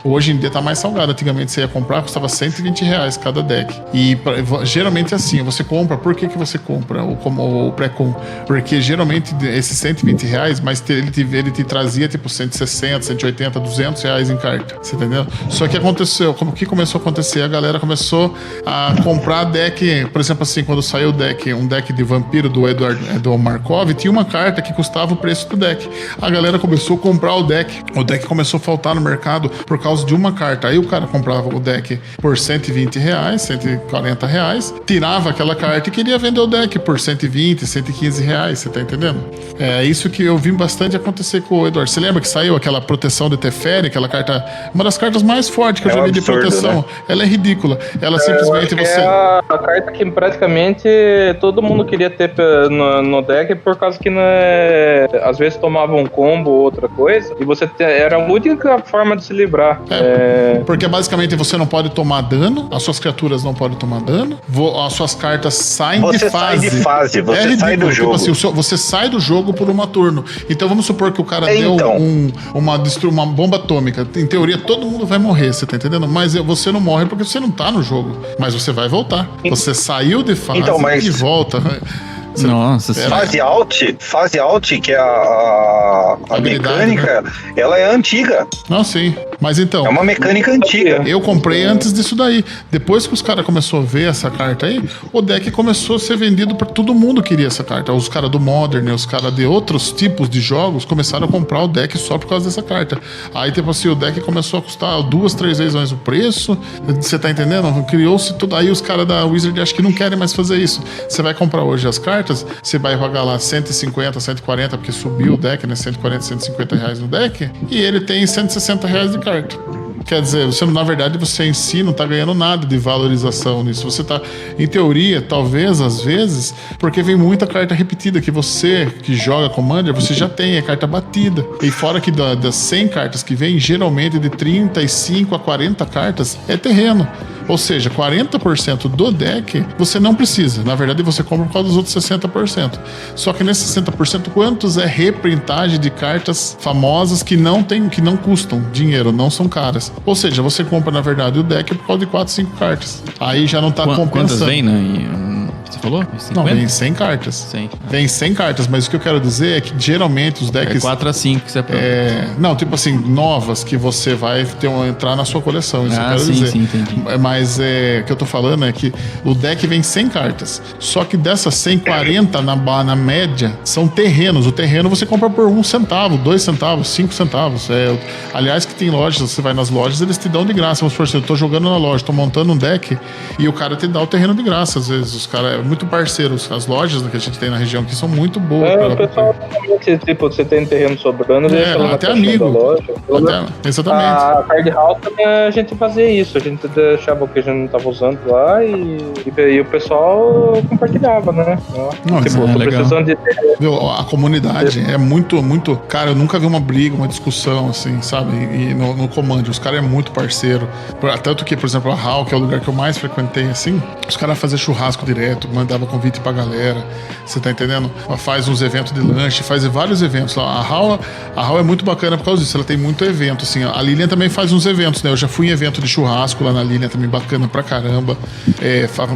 hoje em dia tá mais salgado. Antigamente você ia comprar, custava R$120 cada deck. E geralmente é assim, você compra. Por que você compra o pré-com? Porque geralmente esses R$120, mas ele te trazia tipo 160, 180, R$200 em carta. Você entendeu? Só que aconteceu, como que começou a acontecer? A galera começou a comprar deck, por exemplo assim, quando saiu um deck de vampiro do Eduardo Markov, tinha uma carta que custava o preço do deck. A galera começou a comprar o deck começou a faltar no mercado por causa de uma carta. Aí o cara comprava o deck por R$120, R$140, tirava aquela carta e queria vender o deck por R$120, R$115, você tá entendendo? É isso que eu vi bastante acontecer com o Eduardo. Você lembra que saiu aquela proteção de Teferi, aquela carta, uma das cartas mais fortes que eu já vi de proteção. Né? Ela é ridícula. Ela simplesmente você... É a carta que praticamente todo mundo queria ter no deck por causa que às vezes tomava um combo ou outra coisa e você era a única forma de se livrar. Porque basicamente você não pode tomar dano, as suas criaturas não podem tomar dano, as suas cartas saem de fase. Você sai de fase, você sai do jogo. Tipo assim, você sai do jogo por uma turno. Então vamos supor que o cara deu uma bomba atômica. Em teoria todo mundo vai morrer, você tá entendendo? Mas você não morre porque você não tá no jogo. Mas você vai voltar. Você saiu de fase e volta. Nossa, fase out, que é a mecânica, né? Ela é antiga. Não, sim. Mas então... É uma mecânica antiga. Eu comprei antes disso daí. Depois que os caras começaram a ver essa carta aí, o deck começou a ser vendido pra todo mundo queria essa carta. Os caras do Modern, os caras de outros tipos de jogos começaram a comprar o deck só por causa dessa carta. Aí, tipo assim, o deck começou a custar 2, 3 vezes mais o preço. Você tá entendendo? Criou-se tudo. Aí os caras da Wizard acho que não querem mais fazer isso. Você vai comprar hoje as cartas, você vai pagar lá 150, 140, porque subiu o deck, né? 140, 150 reais no deck, e ele tem 160 reais de carta. Quer dizer, na verdade, você em si não tá ganhando nada de valorização nisso. Você tá, em teoria, talvez, às vezes, porque vem muita carta repetida, que você, que joga Commander, você já tem, é carta batida. E fora que das 100 cartas que vem, geralmente de 35 a 40 cartas é terreno. Ou seja, 40% do deck você não precisa. Na verdade, você compra por causa dos outros 60%. Só que nesses 60%, quantos é reprintagem de cartas famosas que não custam dinheiro, não são caras? Ou seja, você compra, na verdade, o deck por causa de 4, 5 cartas. Aí já não tá compensando. Quantas vem, né? Você falou? 50? Não, vem 100 cartas. 100. Vem 100 cartas, mas o que eu quero dizer é que geralmente os decks... É 4 a 5 que você aprova. Não, tipo assim, novas que você vai entrar na sua coleção. Isso eu quero dizer. Sim, entendi. Mas o que eu tô falando é que o deck vem 100 cartas. Só que dessas 140 na média são terrenos. O terreno você compra por 1 centavo, 2 centavos, 5 centavos. Aliás, que tem lojas, você vai nas lojas, eles te dão de graça. Vamos supor, eu tô jogando na loja, tô montando um deck e o cara te dá o terreno de graça. Às vezes os caras muito parceiros. As lojas que a gente tem na região aqui são muito boas. O pessoal, tipo, você tem terreno sobrando, deixa lá até amigo. Loja. Exatamente. A Card House também a gente fazia isso. A gente deixava o que a gente não tava usando lá e o pessoal compartilhava, né? Não, tipo, tô precisando de terreno. A comunidade é muito, muito... Cara, eu nunca vi uma briga, uma discussão, assim, sabe? E no Command, os caras é muito parceiro. Tanto que, por exemplo, a HAL, que é o lugar que eu mais frequentei, assim, os caras faziam churrasco direto. mandava convite pra galera, você tá entendendo? Ela faz uns eventos de lanche, faz vários eventos lá. A Hall é muito bacana por causa disso, ela tem muito evento, assim. A Lilian também faz uns eventos, né? Eu já fui em evento de churrasco lá na Lilian, também bacana pra caramba.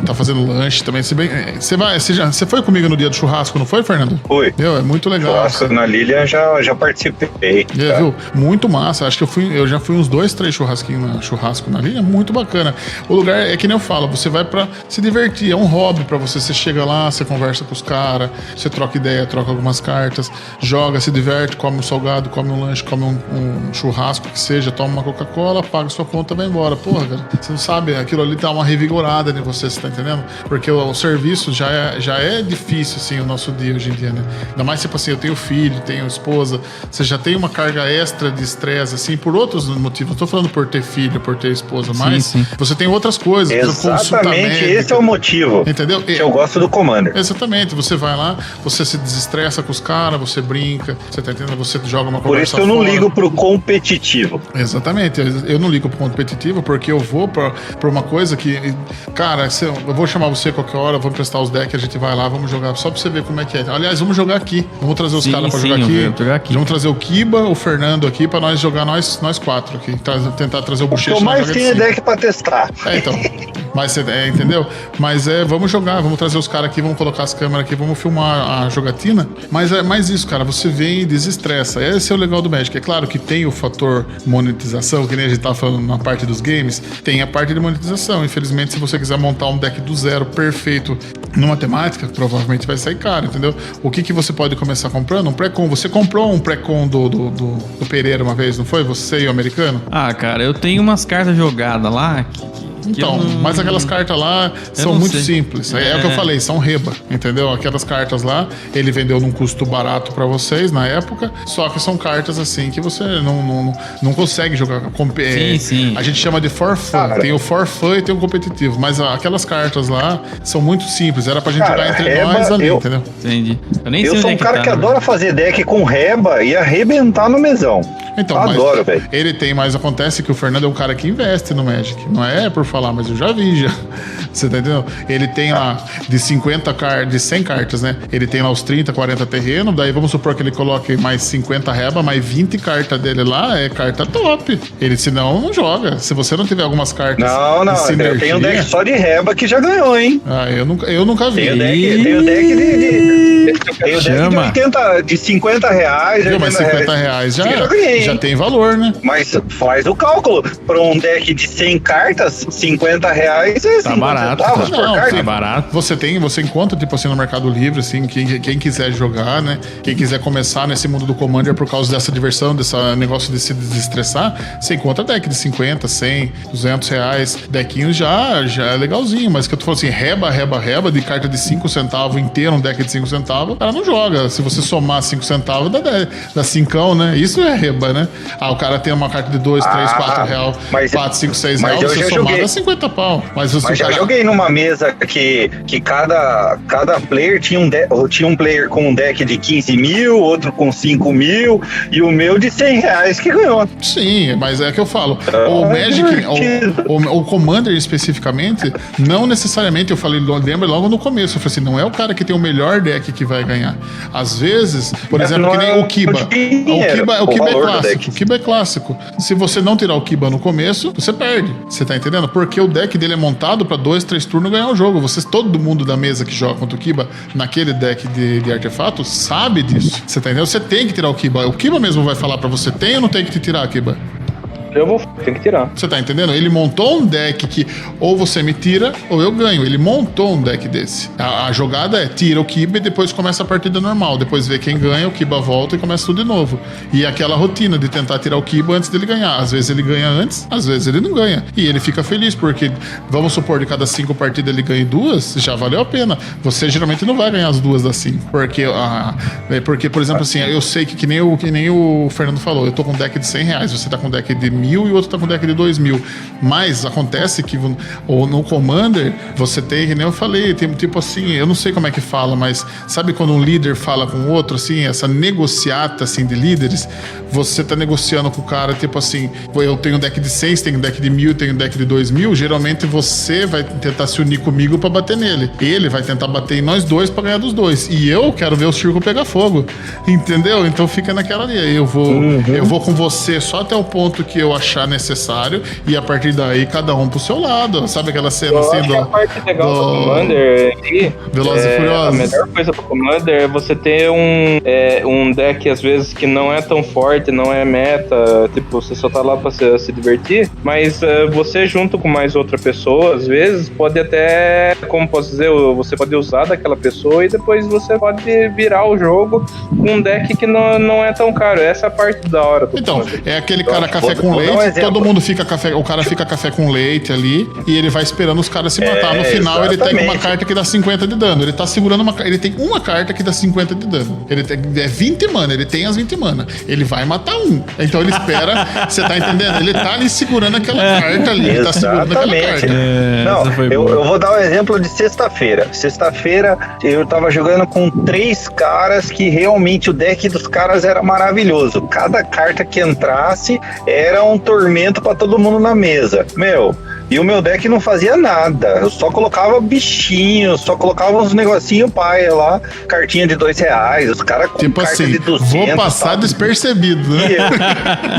Tá fazendo lanche também. Você foi comigo no dia do churrasco, não foi, Fernando? Foi. É muito legal. Churrasco na Lilian já participei. Viu? Muito massa. Acho que eu já fui uns 2, 3 churrasco na Lilian, muito bacana. O lugar é que nem eu falo, você vai pra se divertir, é um hobby pra você. Você chega lá, você conversa com os caras, você troca ideia, troca algumas cartas, joga, se diverte, come um salgado, come um lanche, come um churrasco que seja, toma uma Coca-Cola, paga sua conta e vai embora. Porra, cara, você não sabe, aquilo ali dá uma revigorada em você tá entendendo? Porque o serviço já é difícil, assim, o nosso dia hoje em dia, né? Ainda mais, tipo assim, eu tenho filho, tenho esposa, você já tem uma carga extra de estresse, assim, por outros motivos. Não tô falando por ter filho, por ter esposa, mas sim. você tem outras coisas. Exatamente, esse é o motivo. Entendeu? Que eu gosto do Commander. Exatamente, você vai lá, você se desestressa com os caras, você brinca, você tá entendendo? Você joga uma Por isso que eu não ligo pro competitivo. Exatamente, eu não ligo pro competitivo porque eu vou pra uma coisa que, cara, eu vou chamar você qualquer hora, vou emprestar os decks, a gente vai lá, vamos jogar só pra você ver como é que é. Aliás, vamos jogar aqui, vamos trazer os caras pra jogar aqui. Vamos trazer o Kiba, o Fernando aqui pra nós jogar nós 4 aqui, tentar trazer o Bochecha. O que eu mais tenho é deck pra testar. Então, mas entendeu? Mas vamos jogar, vamos trazer os caras aqui, vamos colocar as câmeras aqui, vamos filmar a jogatina. Mas é mais isso, cara, você vem e desestressa. Esse é o legal do Magic. É claro que tem o fator monetização, que nem a gente tava falando na parte dos games, tem a parte de monetização. Infelizmente, se você quiser montar um deck do zero perfeito numa temática, provavelmente vai sair caro, entendeu? O que você pode começar comprando? Um pré-con. Você comprou um pré-con do Pereira uma vez, não foi? Você e o americano? Ah, cara, eu tenho umas cartas jogadas lá então, mas aquelas cartas lá são muito simples. É o que eu falei, são reba, entendeu? Aquelas cartas lá, ele vendeu num custo barato pra vocês na época, só que são cartas assim que você não consegue jogar. Sim. A gente chama de for fun. Tem o for fun e tem o competitivo, mas aquelas cartas lá são muito simples. Era pra gente jogar entre nós ali, entendeu? Entendi. Eu sou um cara que adora fazer deck com reba e arrebentar no mesão. Então, adoro, velho. Ele tem, mas acontece que o Fernando é um cara que investe no Magic. Não é por falar, mas eu já vi já. Você tá entendendo? Ele tem lá de 100 cartas, né? Ele tem lá os 30, 40 terrenos. Daí vamos supor que ele coloque mais 50 reba, mais 20 cartas dele lá é carta top. Ele, senão, não joga. Se você não tiver algumas cartas. Não, eu tenho um deck só de reba que já ganhou, hein? Ah, eu nunca vi. Tem o deck de 50 reais. Viu, mas 50 reais já tem valor, né? Mas faz o cálculo. Para um deck de 100 cartas, 50 reais é 50 barato, centavos por carta. Tá barato. Você encontra, tipo assim, no Mercado Livre, assim, quem quiser jogar, né? Quem quiser começar nesse mundo do Commander por causa dessa diversão, desse negócio de se desestressar, você encontra deck de 50, 100, 200 reais. Deckinho já é legalzinho, mas que eu tô falando assim, reba, de carta de 5 centavos inteiro, um deck de 5 centavos, o cara não joga. Se você somar 5 centavos, dá 5, né? Isso é reba, né? Ah, o cara tem uma carta de 2, 3, 4 real, 4, 5, 6 real, você somar dá 50 pau. Mas já joguei numa mesa que cada player tinha um player com um deck de 15 mil, outro com 5 mil, e o meu de 100 reais que ganhou. Sim, mas é que eu falo. O Magic, o Commander especificamente, não necessariamente, eu falei, lembra logo no começo, eu falei assim, não é o cara que tem o melhor deck que vai ganhar. Às vezes, por exemplo, que nem o Kiba. O Kiba é clássico. O Kiba é clássico. Se você não tirar o Kiba no começo, você perde. Você tá entendendo? Porque o deck dele é montado pra 2, 3 turnos ganhar o jogo. Todo mundo da mesa que joga contra o Kiba naquele deck de artefato sabe disso. Você tá entendendo? Você tem que tirar o Kiba. O Kiba mesmo vai falar pra você, tem ou não tem que te tirar, Kiba? Tem que tirar. Você tá entendendo? Ele montou um deck que ou você me tira ou eu ganho. Ele montou um deck desse. A jogada é tira o Kiba e depois começa a partida normal. Depois vê quem ganha, o Kiba volta e começa tudo de novo. E aquela rotina de tentar tirar o Kiba antes dele ganhar. Às vezes ele ganha antes, às vezes ele não ganha. E ele fica feliz porque, vamos supor, de cada 5 partidas ele ganha 2, já valeu a pena. Você geralmente não vai ganhar as 2 das 5. Porque, por exemplo, assim, eu sei que nem o Fernando falou, eu tô com um deck de 100 reais, você tá com um deck de 1000 e o outro tá com deck de 2000. Mas acontece que no Commander, você tem, que nem eu falei, tem tipo assim, eu não sei como é que fala, mas sabe quando um líder fala com o outro, assim, essa negociata, assim, de líderes, você tá negociando com o cara, tipo assim, eu tenho um deck de 100, tenho um deck de 1000, tenho um deck de 2000, geralmente você vai tentar se unir comigo pra bater nele. Ele vai tentar bater em nós dois pra ganhar dos dois. E eu quero ver o circo pegar fogo. Entendeu? Então fica naquela linha. Eu vou com você só até o ponto que eu achar necessário e a partir daí cada um pro seu lado. Sabe aquela cena assim do... A parte legal do Commander aqui, Velozes e Furiosos. a melhor coisa do Commander é você ter um deck às vezes que não é tão forte, não é meta, tipo, você só tá lá pra se divertir, mas você junto com mais outra pessoa, às vezes, pode até, como posso dizer, você pode usar daquela pessoa e depois você pode virar o jogo com um deck que não é tão caro. Essa é a parte da hora do Então, Commander. é aquele cara café com leite, todo mundo fica café, o cara fica café com leite ali e ele vai esperando os caras se matar. No final ele tem uma carta que dá 50 de dano. Ele tá segurando ele tem uma carta que dá 50 de dano. Ele tem 20 mana, ele tem as 20 mana. Ele vai matar um. Então ele espera, você tá entendendo? Ele tá ali segurando aquela carta ali, ele tá segurando aquela carta. Não, eu vou dar um exemplo de sexta-feira. Sexta-feira eu tava jogando com 3 caras que realmente o deck dos caras era maravilhoso. Cada carta que entrasse era um tormento pra todo mundo na mesa. E o meu deck não fazia nada. Eu só colocava bichinhos, só colocava uns negocinhos paia lá, cartinha de R$2. Os caras com tipo carta assim, de 200. Vou passar despercebido, né?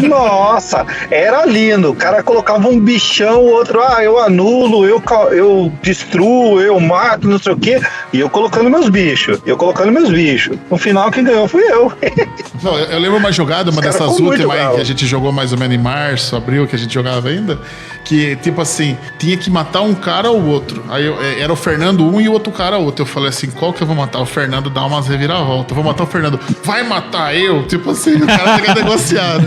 Nossa, era lindo. O cara colocava um bichão, o outro, eu anulo, eu destruo, eu mato, não sei o quê. E eu colocando meus bichos. No final, quem ganhou fui eu. Não, eu lembro uma jogada, uma dessas últimas aí, que a gente jogou mais ou menos em março, abril, que a gente jogava ainda, que, tipo assim, tinha que matar um cara ou outro. Aí era o Fernando um e o outro cara outro. Eu falei assim, qual que eu vou matar? O Fernando dá umas reviravoltas. Eu vou matar o Fernando. Vai matar eu? Tipo assim, o cara fica negociado.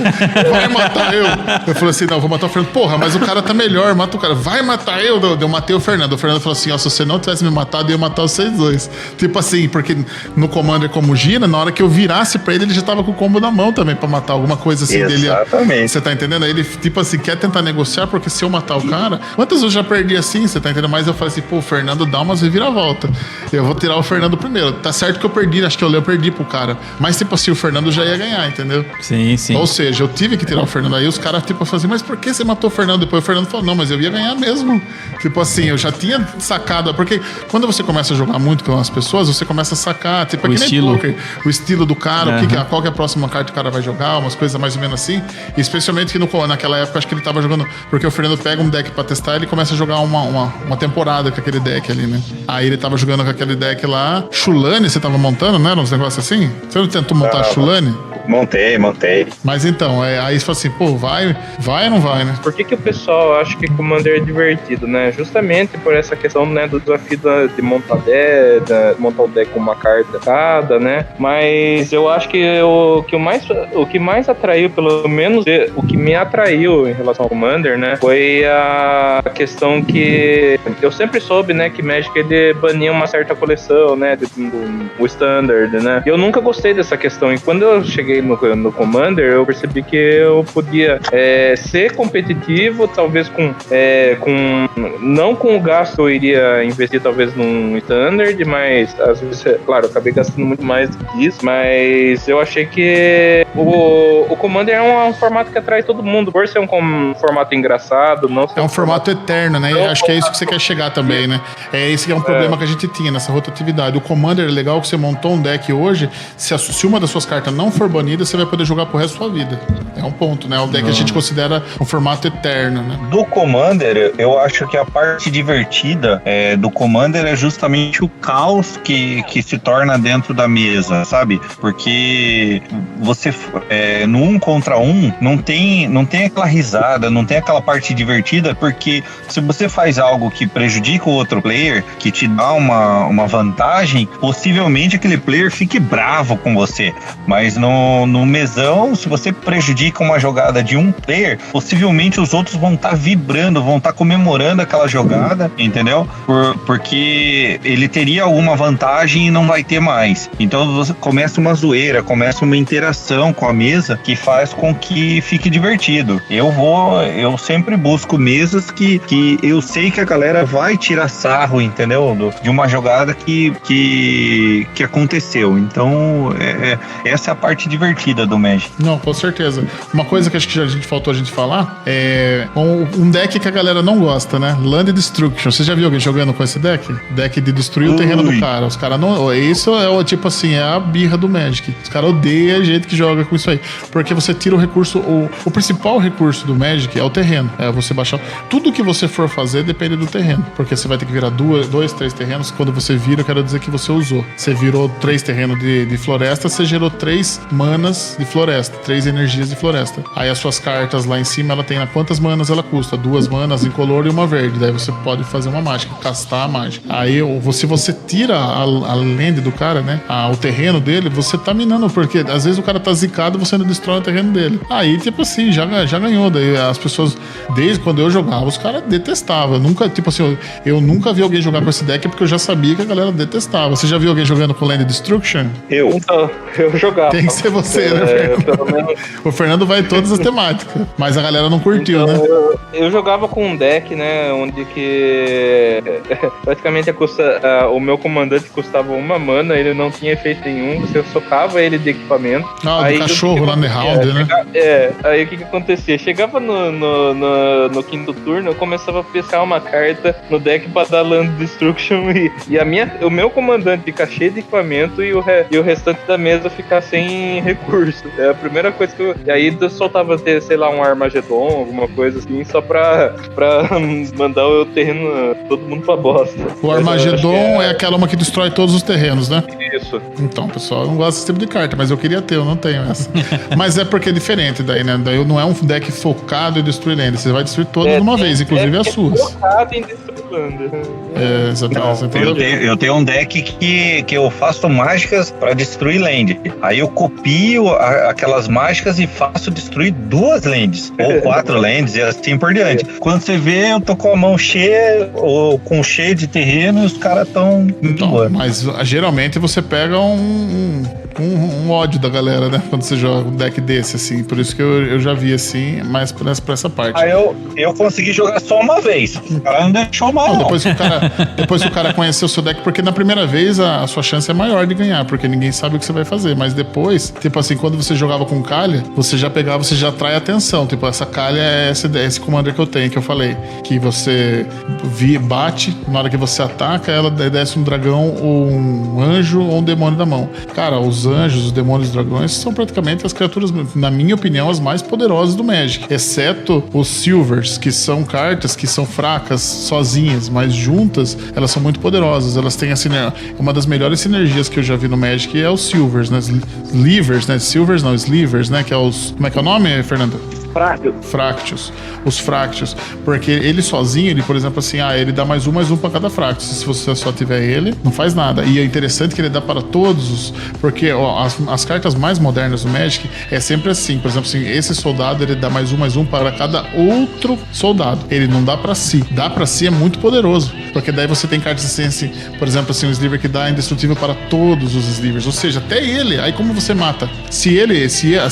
Vai matar eu? Eu falei assim, não, vou matar o Fernando. Porra, mas o cara tá melhor, mata o cara. Vai matar eu? Eu matei o Fernando. O Fernando falou assim, ó, se você não tivesse me matado, eu ia matar vocês dois. Tipo assim, porque no Commander como gira, na hora que eu virasse pra ele já tava com o combo na mão também pra matar alguma coisa assim dele. Exatamente. Você tá entendendo? Aí ele, tipo assim, quer tentar negociar, porque se eu matar o cara... Quantas eu já perdi assim, você tá entendendo? Mas eu falei assim, pô, o Fernando dá umas reviravolta. Eu vou tirar o Fernando primeiro. Tá certo que eu perdi, acho que eu perdi pro cara. Mas, tipo assim, o Fernando já ia ganhar, entendeu? Sim, sim. Ou seja, eu tive que tirar o Fernando. Aí os caras, tipo, falaram assim, mas por que você matou o Fernando? Depois o Fernando falou, não, mas eu ia ganhar mesmo. Tipo assim, eu já tinha sacado. Porque quando você começa a jogar muito com as pessoas, você começa a sacar, tipo, o estilo do cara, qual que é a próxima carta que o cara vai jogar, umas coisas mais ou menos assim. E especialmente que naquela época, acho que ele tava jogando, porque o Fernando pega um deck pra testar, ele começa a jogar uma temporada com aquele deck ali, né? Aí ele tava jogando com aquele deck lá. Chulane, você tava montando, né? Uns negócios assim? Você não tentou montar Chulane? Montei. Mas então, aí você fala assim, pô, vai ou não vai, né? Por que o pessoal acha que Commander é divertido, né? Justamente por essa questão, né, do desafio de montar montar o deck com uma carta cada, né? Mas eu acho que o que mais atraiu, pelo menos o que me atraiu em relação ao Commander, né, foi a questão que eu sempre soube, né, que Magic ele bania uma certa coleção, né, o Standard, né? E eu nunca gostei dessa questão. E quando eu cheguei no Commander, eu percebi que eu podia ser competitivo, talvez não com o gasto eu iria investir talvez num Standard, mas às vezes, claro, eu acabei gastando muito mais do que isso, mas eu achei que o Commander é um formato que atrai todo mundo, por ser um formato engraçado, não ser um formato eterno, né? Acho que é isso que você quer chegar também, né? Esse que é um problema que a gente tinha nessa rotatividade. O Commander é legal que você montou um deck hoje, se uma das suas cartas não for banida, você vai poder jogar pro resto da sua vida. É um ponto, né? O deck a gente considera um formato eterno, né? Do Commander, eu acho que a parte divertida do Commander é justamente o caos que se torna dentro da mesa, sabe? Porque você no 1 contra 1 não tem aquela risada, não tem aquela parte divertida, porque porque se você faz algo que prejudica o outro player, que te dá uma vantagem, possivelmente aquele player fique bravo com você. Mas no mesão, se você prejudica uma jogada de um player, possivelmente os outros vão estar vibrando, vão estar comemorando aquela jogada, entendeu? Porque ele teria alguma vantagem e não vai ter mais. Então você começa uma zoeira, começa uma interação com a mesa que faz com que fique divertido. Eu sempre busco mesas que eu sei que a galera vai tirar sarro, entendeu? De uma jogada que aconteceu. Então, essa é a parte divertida do Magic. Não, com certeza. Uma coisa que acho que faltou a gente falar é um deck que a galera não gosta, né? Land Destruction. Você já viu alguém jogando com esse deck? Deck de destruir o terreno do cara. Os caras não... Isso é tipo assim, é a birra do Magic. Os caras odeiam a gente que joga com isso aí. Porque você tira o recurso... O principal recurso do Magic é o terreno. É você baixar... Tudo que você for fazer depende do terreno. Porque você vai ter que virar 2, 3 terrenos. Quando você vira, eu quero dizer que você usou. Você virou 3 terrenos de floresta, você gerou 3 manas de floresta. 3 energias de floresta. Aí as suas cartas lá em cima, ela tem quantas manas ela custa? 2 manas incolor e uma verde. Daí você pode fazer uma mágica, castar a mágica. Aí, se você tira a land do cara, né? O terreno dele, você tá minando, porque às vezes o cara tá zicado, você não destrói o terreno dele. Aí, tipo assim, já ganhou. Daí as pessoas, desde quando eu jogava, os caras detestavam. Eu nunca vi alguém jogar com esse deck porque eu já sabia que a galera detestava. Você já viu alguém jogando com Land Destruction? Então, eu jogava. Tem que ser você, né, Fernando? O Fernando vai em todas as temáticas. Mas a galera não curtiu, então, né? Eu jogava com um deck, né? Onde que praticamente o meu comandante custava 1 mana, ele não tinha efeito nenhum, você socava ele de equipamento. Do cachorro lá no round, né? Aí o que acontecia? Chegava no quinto turno, eu começava a pescar uma carta no deck pra dar Land Destruction e o meu comandante ficar cheio de equipamento e o restante da mesa ficar sem recurso. É a primeira coisa que eu... E aí eu soltava, sei lá, um Armagedon, alguma coisa assim, só pra mandar o terreno, todo mundo pra bosta. O Armagedon é aquela uma que destrói todos os terrenos, né? Isso. Então, pessoal, eu não gosto desse tipo de carta, mas eu queria ter, eu não tenho essa. Mas é porque é diferente daí, né? Daí não é um deck focado em destruir land, você vai destruir todas de uma vez, inclusive as suas. Focado em destruir land. Exatamente. Eu tenho um deck que eu faço mágicas pra destruir land. Aí eu copio aquelas mágicas e faço destruir 2 lands, ou 4 lands, e assim por diante. Quando você vê, eu tô com a mão cheia, ou com cheio de terreno, e os caras tão... Então, mas geralmente você pega um ódio da galera, né? Quando você joga um deck desse, assim. Por isso que eu já vi, assim, mais pra essa parte. Aí eu consegui jogar só uma vez. O cara não deixou mal, não. Depois que o cara conhecer o seu deck, porque na primeira vez a sua chance é maior de ganhar, porque ninguém sabe o que você vai fazer. Mas depois, tipo assim, quando você jogava com calha, você já atrai atenção. Tipo, essa calha é esse commander que eu tenho, que eu falei. Que você bate, na hora que você ataca, ela desce um dragão, ou um anjo, ou um demônio da mão. Cara, os anjos, os demônios e os dragões são praticamente as criaturas, na minha opinião, as mais poderosas do Magic. Exceto os Silvers, que são cartas que são fracas sozinhas, mas juntas, elas são muito poderosas. Elas têm, assim, uma das melhores sinergias que eu já vi no Magic é os Silvers, né? Slivers, né? Silvers não, Slivers, né? Que é os... Como é que é o nome, Fernando? Fractus. Os Fractus. Porque ele sozinho, ele, por exemplo, assim, ele dá mais um pra cada Fractus. Se você só tiver ele, não faz nada. E é interessante que ele dá para todos os... Porque as cartas mais modernas do Magic é sempre assim. Por exemplo, assim, esse soldado, ele dá mais um para cada outro soldado. Ele não dá pra si. Dá pra si é muito poderoso. Porque daí você tem cartas assim, por exemplo, assim, um Sliver que dá indestrutível para todos os Slivers. Ou seja, até ele. Aí como você mata? Se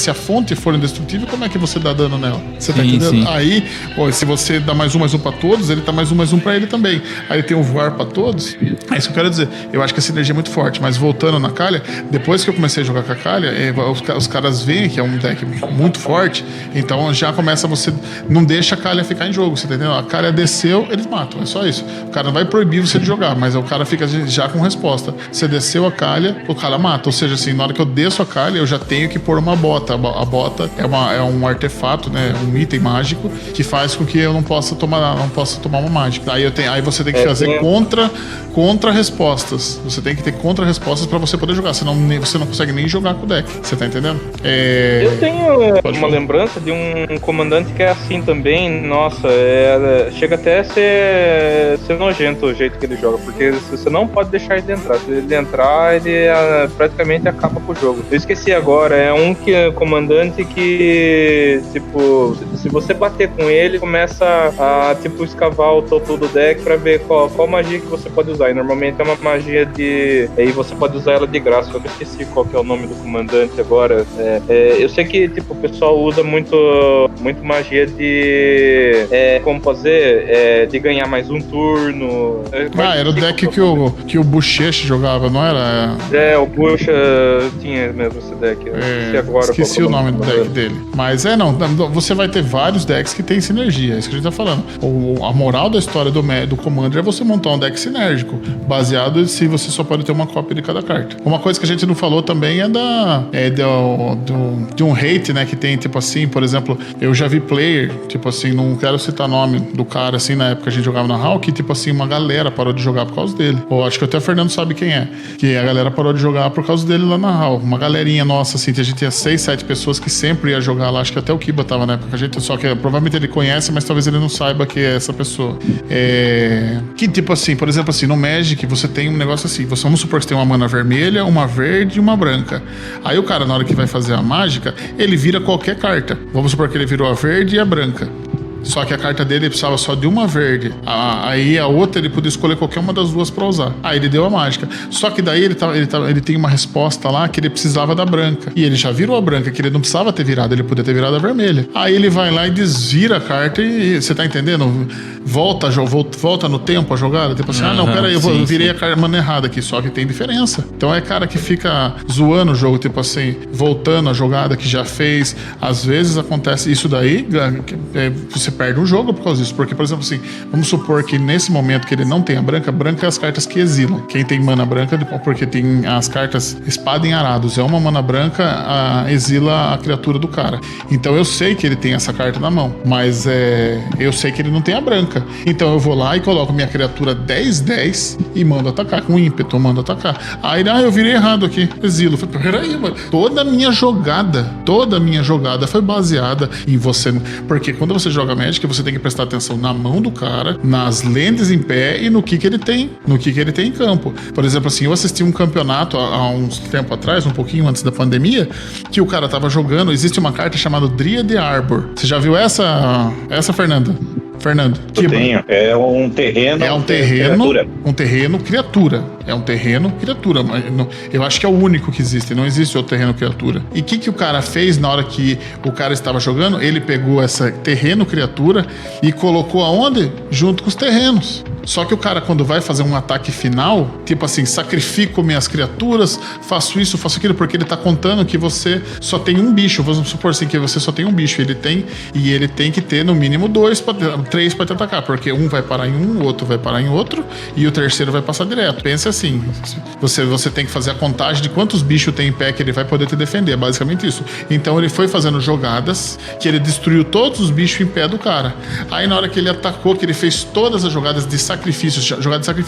a fonte for indestrutível, como é que você dá dano nela? Você tá entendendo? Sim. Aí, se você dá mais um pra todos, ele tá mais um pra ele também. Aí tem o voar pra todos. É isso que eu quero dizer. Eu acho que essa energia é muito forte. Mas voltando na calha, depois que eu comecei a jogar com a calha, os caras veem que é um deck muito forte. Então já começa você... Não deixa a calha ficar em jogo, você tá entendendo? A calha desceu, eles matam. É só isso. O cara não vai proibir você de jogar, mas o cara fica já com resposta. Você desceu a calha, o cara mata. Ou seja, assim, na hora que eu desço a calha, eu já tenho que pôr uma bota. A bota é um artefato, né? Um item mágico que faz com que eu não possa tomar uma mágica. Aí você tem que fazer contra-respostas. Você tem que ter contra-respostas pra você poder jogar. Senão você não consegue nem jogar com o deck. Você tá entendendo? Eu tenho uma lembrança de um comandante que é assim também. Nossa, chega até a ser nojento o jeito que ele joga, porque você não pode deixar ele entrar. Se ele entrar, ele praticamente acaba com o jogo. Eu esqueci agora, comandante que, tipo, se você bater com ele, começa a, tipo, escavar o topo do deck pra ver qual magia que você pode usar. E normalmente é uma magia de... Aí você pode usar ela de graça. Eu esqueci qual que é o nome do comandante agora. Eu sei que, tipo, o pessoal usa muito magia de... como fazer? De ganhar mais um turno. Era o deck que o Bochecha jogava, não era? O Bucha tinha mesmo esse deck. Esqueci o nome do deck dele. Mas você vai ter vários decks que tem sinergia, é isso que a gente tá falando. A moral da história do Commander é você montar um deck sinérgico, baseado em se você só pode ter uma cópia de cada carta. Uma coisa que a gente não falou também de um hate, né, que tem, tipo assim, por exemplo, eu já vi player, tipo assim, não quero citar nome do cara, assim, na época a gente jogava na HAL, que, tipo assim, uma galera parou de jogar por causa dele. Ou acho que até o Fernando sabe quem é. Que a galera parou de jogar por causa dele lá na HAL. Uma galerinha nossa, assim, que a gente tinha 6, 7 pessoas que sempre ia jogar lá. Acho que até o Kiba tava na época. Só que provavelmente ele conhece, mas talvez ele não saiba que é essa pessoa. Que, tipo assim, por exemplo, assim, no Magic você tem um negócio assim. Vamos supor que você tem uma mana vermelha, uma verde e uma branca. Aí o cara, na hora que vai fazer a mágica, ele vira qualquer carta. Vamos supor que ele virou a verde e a branca. Só que a carta dele precisava só de uma verde. Aí a outra ele podia escolher qualquer uma das duas pra usar. Aí ele deu a mágica. Só que daí ele tem uma resposta lá que ele precisava da branca. E ele já virou a branca, que ele não precisava ter virado, ele podia ter virado a vermelha. Aí ele vai lá e desvira a carta e você tá entendendo? Volta no tempo a jogada. Tipo assim, peraí, eu virei a mana errada aqui. Só que tem diferença. Então é cara que fica zoando o jogo, tipo assim, voltando a jogada que já fez. Às vezes acontece isso daí, você perde um jogo por causa disso. Porque, por exemplo, assim, vamos supor que nesse momento que ele não tem a branca é as cartas que exilam. Quem tem mana branca, porque tem as cartas espada em arados, é uma mana branca, exila a criatura do cara. Então eu sei que ele tem essa carta na mão, mas eu sei que ele não tem a branca. Então eu vou lá e coloco minha criatura 10/10 e mando atacar, com ímpeto, mando atacar. Aí, eu virei errado aqui, exilo. Peraí, mano. Toda a minha jogada foi baseada em você. Porque quando você joga Magic, você tem que prestar atenção na mão do cara, nas lentes em pé e no que ele tem em campo. Por exemplo, assim, eu assisti um campeonato há uns tempo atrás, um pouquinho antes da pandemia, que o cara tava jogando, existe uma carta chamada Dryad Arbor. Você já viu essa, Fernando? Eu tenho. É um terreno. É um terreno criatura. Mas eu acho que é o único que existe. Não existe outro terreno criatura. E o que o cara fez na hora que o cara estava jogando? Ele pegou essa terreno criatura e colocou aonde? Junto com os terrenos. Só que o cara, quando vai fazer um ataque final, tipo assim, sacrifico minhas criaturas, faço isso, faço aquilo, porque ele tá contando que você só tem um bicho. Vamos supor assim, que você só tem um bicho. Ele tem que ter no mínimo 3 para te atacar, porque um vai parar em um, o outro vai parar em outro, e o terceiro vai passar direto. Pense assim, você tem que fazer a contagem de quantos bichos tem em pé que ele vai poder te defender, é basicamente isso. Então ele foi fazendo jogadas que ele destruiu todos os bichos em pé do cara. Aí na hora que ele atacou, que ele fez todas as jogadas de sacrifício,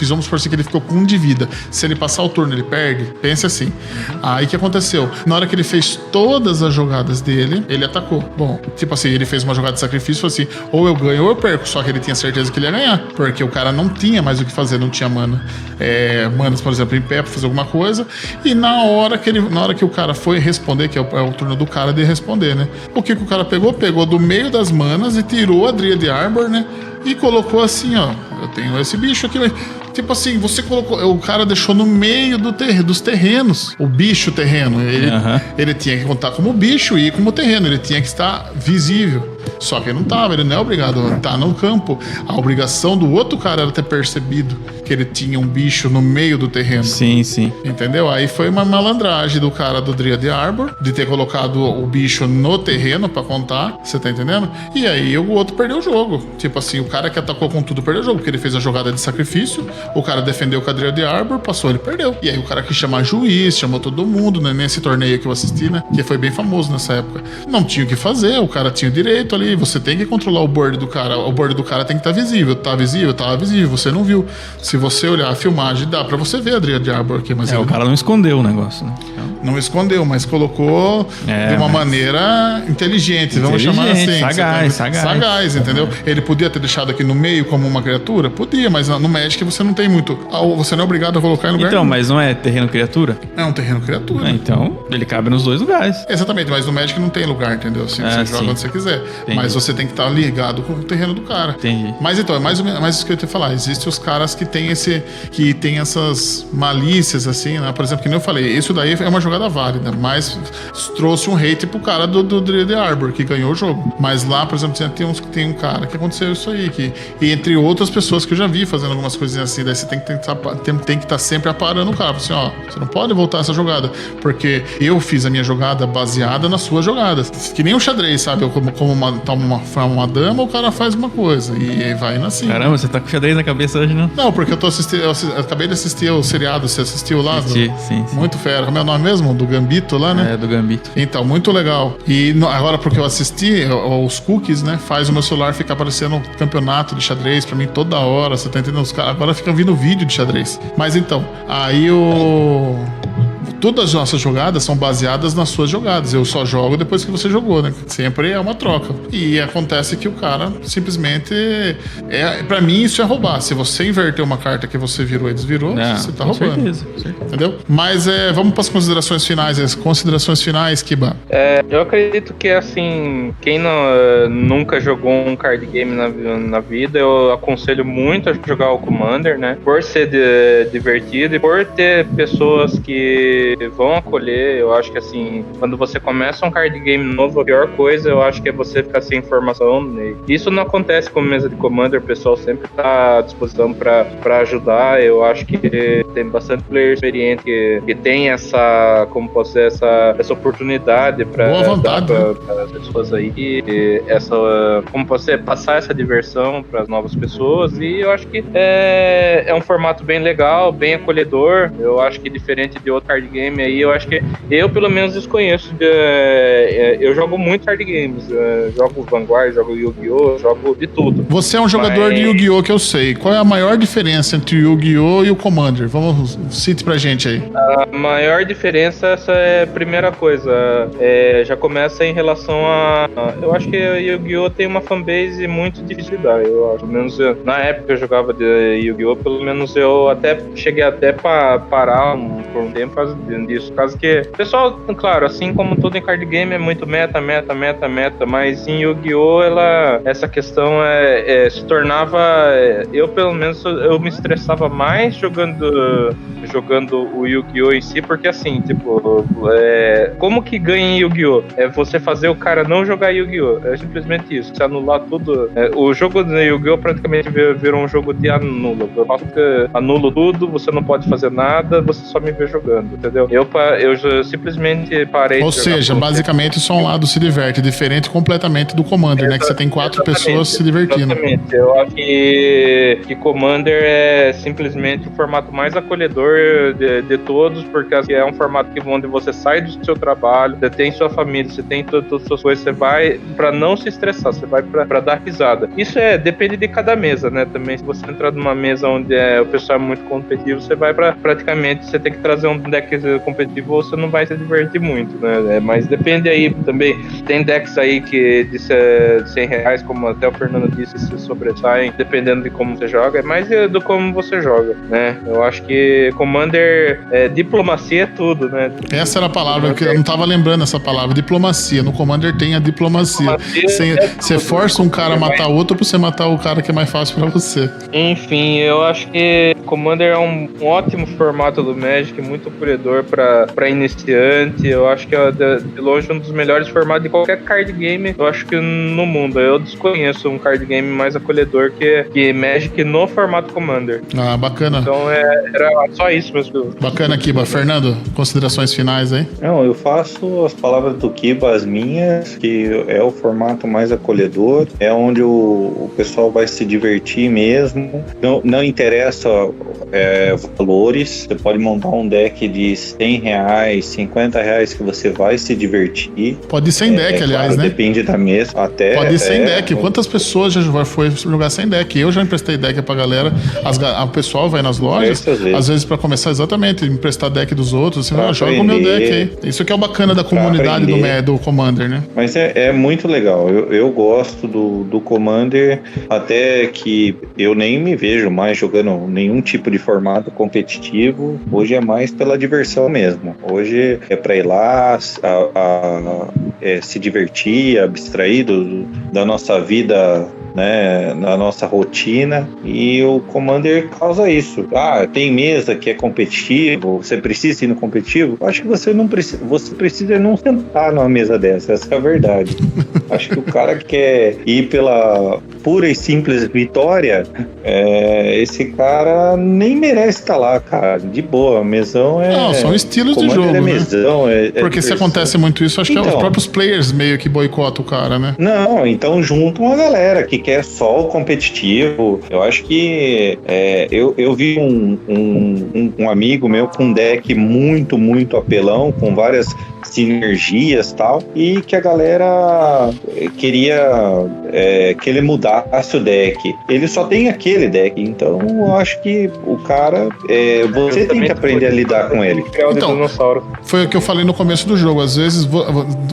vamos por assim que ele ficou com 1 de vida. Se ele passar o turno, ele perde. Pense assim. Aí o que aconteceu? Na hora que ele fez todas as jogadas dele, ele atacou. Bom, tipo assim, ele fez uma jogada de sacrifício assim, ou eu ganho ou eu perco. Só que ele tinha certeza que ele ia ganhar, porque o cara não tinha mais o que fazer, não tinha manas, por exemplo, em pé pra fazer alguma coisa. E na hora que o cara foi responder, que é o turno do cara de responder, né? O que o cara pegou? Pegou do meio das manas e tirou a Dryad Arbor, né? E colocou assim, ó, eu tenho esse bicho aqui, mas tipo assim, você colocou, o cara deixou no meio dos terrenos, o bicho terreno, ele tinha que contar como bicho e como terreno, ele tinha que estar visível. Só que ele não é obrigado a estar no campo. A obrigação do outro cara era ter percebido que ele tinha um bicho no meio do terreno. Sim, sim. Entendeu? Aí foi uma malandragem do cara do Dryad Arbor, de ter colocado o bicho no terreno pra contar, você tá entendendo? E aí o outro perdeu o jogo. Tipo assim, o cara que atacou com tudo perdeu o jogo, porque ele fez a jogada de sacrifício, o cara defendeu com a Dryad Arbor, passou, ele perdeu. E aí o cara quis chamar juiz, chamou todo mundo, né? Nesse torneio que eu assisti, né? Que foi bem famoso nessa época. Não tinha o que fazer, o cara tinha o direito ali, você tem que controlar o board do cara. O board do cara tem que estar visível. Tá visível? Tava visível, você não viu. Se você olhar a filmagem, dá pra você ver a Dryad Arbor aqui, mas o cara não escondeu o negócio, né? Não escondeu, mas colocou de uma maneira inteligente, vamos chamar assim. Sagaz, entendeu? Ele podia ter deixado aqui no meio como uma criatura? Podia, mas no Magic você não tem muito. Você não é obrigado a colocar em lugar Então, nenhum. mas não é terreno criatura? É um terreno criatura. Então, ele cabe nos dois lugares. Exatamente, mas no Magic não tem lugar, entendeu? Assim, você joga onde você quiser. Entendi. Mas você tem que estar ligado com o terreno do cara. Entendi. Mas então, é mais ou menos mais isso que eu ia te falar. Existem os caras que tem essas malícias, assim, né? Por exemplo, que nem eu falei, isso daí é uma jogada válida, mas trouxe um hate pro cara do Dryad Arbor, que ganhou o jogo. Mas lá, por exemplo, tem um cara que aconteceu isso aí, e entre outras pessoas que eu já vi fazendo algumas coisinhas assim, daí você tem que estar sempre aparando o cara. Assim, ó, você não pode voltar essa jogada, porque eu fiz a minha jogada baseada nas suas jogadas. Que nem o xadrez, sabe? Como uma dama, o cara faz uma coisa, e vai indo assim. Caramba, você tá com xadrez na cabeça hoje, não? Não, porque eu acabei de assistir o seriado, você assistiu lá? Sim. Muito fera. Como é o nome mesmo? Do Gambito lá, né? É, do Gambito. Então, muito legal. E agora, porque eu assisti, os cookies, né? Faz o meu celular ficar aparecendo campeonato de xadrez pra mim toda hora, você tá entendendo? Os caras agora ficam vindo vídeo de xadrez. Mas então, aí todas as nossas jogadas são baseadas nas suas jogadas. Eu só jogo depois que você jogou, né? Sempre é uma troca. E acontece que o cara simplesmente... Pra mim, isso é roubar. Se você inverter uma carta que você virou e desvirou, você tá roubando. Certeza. Entendeu? Mas vamos para as considerações finais. As considerações finais, Kiba. Eu acredito que, assim, quem nunca jogou um card game na vida, eu aconselho muito a jogar o Commander, né? Por ser divertido e por ter pessoas que vão acolher. Eu acho que, assim, quando você começa um card game novo, a pior coisa eu acho que é você ficar sem informação, né? Isso não acontece com mesa de Commander, o pessoal sempre tá à disposição pra ajudar. Eu acho que tem bastante player experiente que tem essa, como posso dizer, essa oportunidade pra dar para as pessoas aí, como posso dizer, passar essa diversão para as novas pessoas. E eu acho que é um formato bem legal, bem acolhedor. Eu acho que diferente de outro card game aí, eu acho que eu pelo menos desconheço. Eu jogo muito card games, jogo Vanguard, jogo Yu-Gi-Oh!, jogo de tudo. Você é um jogador de Yu-Gi-Oh! Que eu sei. Qual é a maior diferença entre o Yu-Gi-Oh! E o Commander? Vamos, cite pra gente aí. A maior diferença, essa é a primeira coisa. Já começa em relação eu acho que o Yu-Gi-Oh! Tem uma fanbase muito difícil de dar. Eu acho, pelo menos na época que eu jogava de Yu-Gi-Oh! Pelo menos eu até cheguei até pra parar por um tempo disso. Por causa que o pessoal, claro, assim como todo em card game, é muito meta, mas em Yu-Gi-Oh! Essa questão se tornava... Eu, pelo menos, eu me estressava mais jogando o Yu-Gi-Oh! Em si, porque assim, tipo, como que ganha em Yu-Gi-Oh! É você fazer o cara não jogar Yu-Gi-Oh! É simplesmente isso, você anular tudo. O jogo de Yu-Gi-Oh! Praticamente virou um jogo de anula. Eu faço que anulo tudo, você não pode fazer nada, você só me vê jogando, entendeu? Eu simplesmente parei. Ou seja, basicamente só um lado se diverte, diferente completamente do Commander, né? Que você tem 4 pessoas se divertindo. Exatamente. Eu acho que Commander é simplesmente o formato mais acolhedor de todos, porque é um formato onde você sai do seu trabalho, você tem sua família, você tem todas as suas coisas, você vai pra não se estressar, você vai pra dar risada. Isso depende de cada mesa, né? Também, se você entrar numa mesa onde o pessoal é muito competitivo, você vai praticamente, você tem que trazer um deck competitivo ou você não vai se divertir muito, né? Mas depende aí também. Tem decks aí que de R$100, como até o Fernando disse, se sobressaem, dependendo de como você joga, é mais do como você joga, né? Eu acho que Commander, diplomacia é tudo, né? Essa era a palavra, que eu não tava lembrando essa palavra, diplomacia. No Commander tem a diplomacia. Você força um cara a matar outro pra você matar o cara que é mais fácil pra você. Enfim, eu acho que Commander é um ótimo formato do Magic, muito acolhedor. jogador pra iniciante. Eu acho que é de longe um dos melhores formatos de qualquer card game, eu acho que no mundo. Eu desconheço um card game mais acolhedor que Magic no formato Commander. Ah, bacana. Então era só isso mesmo. Bacana, Kiba. Fernando, considerações finais aí? Não, eu faço as palavras do Kiba as minhas, que é o formato mais acolhedor, é onde o pessoal vai se divertir mesmo. Não interessa valores, você pode montar um deck de R$100, R$50 que você vai se divertir. Pode ir sem deck, aliás, claro, né? Depende da mesa. Pode ir sem deck. Quantas pessoas já foi jogar sem deck? Eu já emprestei deck pra galera. O pessoal vai nas lojas, às vezes pra começar exatamente, emprestar deck dos outros, assim, joga o meu deck aí. Isso que é o bacana da comunidade do Commander, né? Mas é muito legal. Eu gosto do Commander, até que eu nem me vejo mais jogando nenhum tipo de formato competitivo. Hoje é mais pela diversão mesmo. Hoje é pra ir lá, se divertir, abstrair da nossa vida, né, na nossa rotina, e o Commander causa isso. Tem mesa que é competitivo, você precisa ir no competitivo? Acho que você precisa não sentar numa mesa dessa, essa é a verdade. Acho que o cara que quer ir pela pura e simples vitória, esse cara nem merece estar lá, cara. De boa, mesão Não, são estilos de jogo, né? Mesão, porque se acontece muito isso, acho que os próprios players meio que boicotam o cara, né? Não, então juntam a galera que quer só o competitivo. Eu acho que eu vi um amigo meu com um deck muito, muito apelão, com várias sinergias e tal, e que a galera queria que ele mudasse o deck. Ele só tem aquele deck, então eu acho que o cara, você tem que aprender a lidar com ele. Então, foi o que eu falei no começo do jogo. Às vezes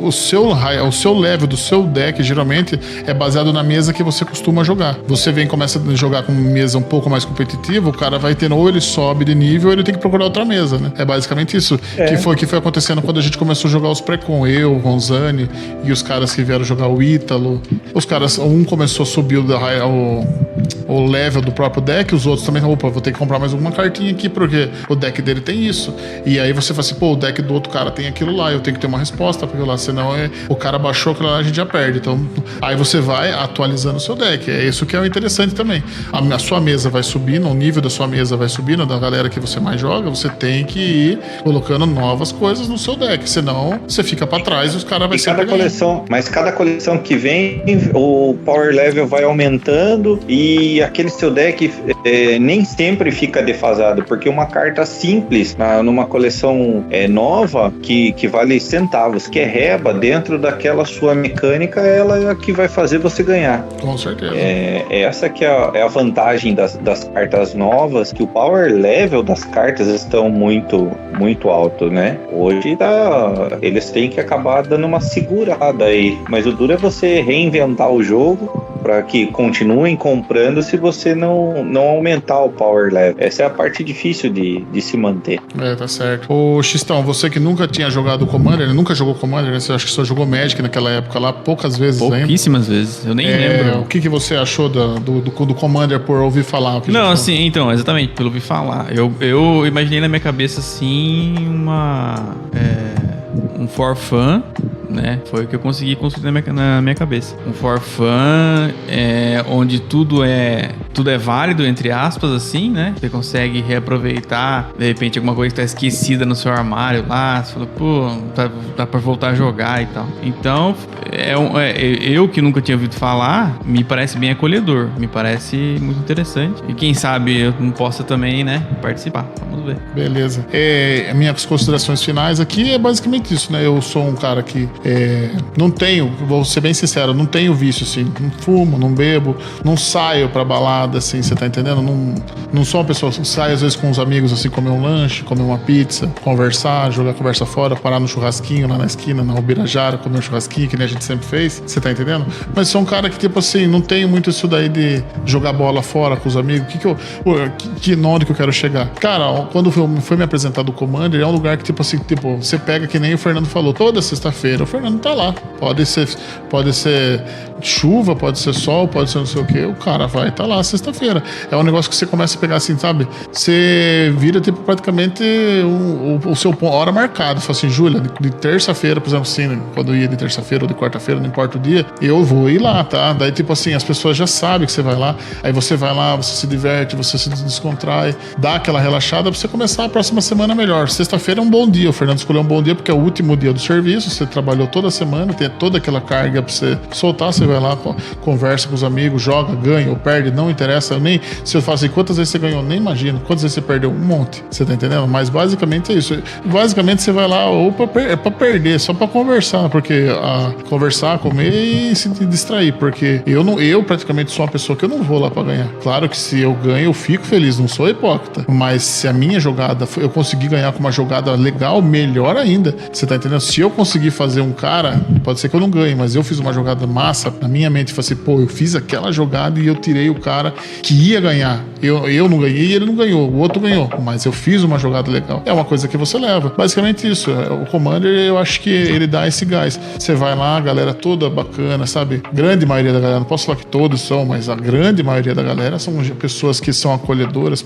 o seu level do seu deck geralmente é baseado na mesa que você costuma jogar. Você começa a jogar com mesa um pouco mais competitiva, o cara vai tendo, ou ele sobe de nível, ou ele tem que procurar outra mesa, né? É basicamente isso que foi acontecendo quando a gente começou a jogar os pré-com, eu, Ronzani e os caras que vieram jogar o Ítalo. Os caras, um começou a subir o level do próprio deck, os outros também, vou ter que comprar mais alguma cartinha aqui, porque o deck dele tem isso. E aí você fala assim, o deck do outro cara tem aquilo lá, eu tenho que ter uma resposta pra aquilo lá, senão o cara baixou aquilo lá, a gente já perde. Então, aí você vai atualizando o seu deck. É isso que é o interessante também. A sua mesa vai subindo, o nível da sua mesa vai subindo, da galera que você mais joga, você tem que ir colocando novas coisas no seu deck, senão você fica pra trás e os caras vai sempre ganhando. Mas cada coleção que vem, o power level vai aumentando e aquele seu deck nem sempre fica defasado, porque uma carta simples numa coleção nova que vale centavos, que é reba dentro daquela sua mecânica, ela é a que vai fazer você ganhar. Com certeza. Essa que é a vantagem das cartas novas, que o power level das cartas estão muito, muito alto, né? Hoje eles têm que acabar dando uma segurada aí, mas o duro é você reinventar o jogo para que continuem comprando se você não aumentar o power level. Essa é a parte difícil de se manter. Tá certo. Ô Xistão, você que nunca tinha jogado Commander, nunca jogou Commander, né? Você acha que só jogou Magic naquela época lá, poucas vezes ainda? Pouquíssimas vezes, eu nem lembro. O que você achou do Commander por ouvir falar? Não, assim, então, exatamente, pelo ouvir falar. Eu imaginei na minha cabeça, assim, um for fun, né? Foi o que eu consegui construir na minha cabeça. Um for fun, onde tudo é válido, entre aspas, assim, né? Você consegue reaproveitar, de repente, alguma coisa que tá esquecida no seu armário lá, você fala, dá pra voltar a jogar e tal. Então, eu que nunca tinha ouvido falar, me parece bem acolhedor, me parece muito interessante. E quem sabe eu não possa também, né, participar. Vamos ver. Beleza. Minhas considerações finais aqui é basicamente isso, né? Eu sou um cara que não tenho, vou ser bem sincero, não tenho vício, assim, não fumo, não bebo, não saio pra balada, assim, você tá entendendo? Não sou uma pessoa que sai às vezes com os amigos, assim, comer um lanche, comer uma pizza, conversar, jogar conversa fora, parar no churrasquinho lá na esquina, na Ubirajara, comer um churrasquinho, que nem a gente sempre fez, você tá entendendo? Mas sou um cara que, tipo assim, não tenho muito isso daí de jogar bola fora com os amigos, onde que eu quero chegar? Cara, quando foi me apresentado o Commander, é um lugar que, tipo assim, você pega, que nem o Fernando falou, toda sexta-feira, o Fernando tá lá. Pode ser chuva, pode ser sol, pode ser não sei o que, o cara vai estar lá sexta-feira. É um negócio que você começa a pegar assim, sabe? Você vira tipo praticamente o seu hora marcada. Fala assim, Júlia, de terça-feira, por exemplo, assim, quando eu ia de terça-feira ou de quarta-feira, não importa o dia, eu vou ir lá, tá? Daí tipo assim, as pessoas já sabem que você vai lá, aí você vai lá, você se diverte, você se descontrai, dá aquela relaxada pra você começar a próxima semana melhor. Sexta-feira é um bom dia, o Fernando escolheu um bom dia porque é o último dia do serviço, você trabalhou toda a semana, tem toda aquela carga pra você soltar, você vai lá, conversa com os amigos, joga, ganha ou perde, não interessa, nem se eu falo assim, quantas vezes você ganhou, nem imagino, quantas vezes você perdeu, um monte, você tá entendendo? Mas basicamente é isso, basicamente você vai lá ou pra perder, só pra conversar, porque conversar, comer e se distrair, porque eu praticamente sou uma pessoa que eu não vou lá pra ganhar. Claro que se eu ganho, eu fico feliz, não sou hipócrita, mas se a minha jogada, eu conseguir ganhar com uma jogada legal, melhor ainda, você tá entendendo? Se eu conseguir fazer um cara, pode ser que eu não ganhe, mas eu fiz uma jogada massa, na minha mente, falei assim, pô, eu fiz aquela jogada e eu tirei o cara que ia ganhar. Eu não ganhei e ele não ganhou, o outro ganhou, mas eu fiz uma jogada legal. É uma coisa que você leva. Basicamente isso. O Commander, eu acho que ele dá esse gás. Você vai lá, a galera toda bacana, sabe? Grande maioria da galera, não posso falar que todos são, mas a grande maioria da galera são pessoas que são acolhedoras,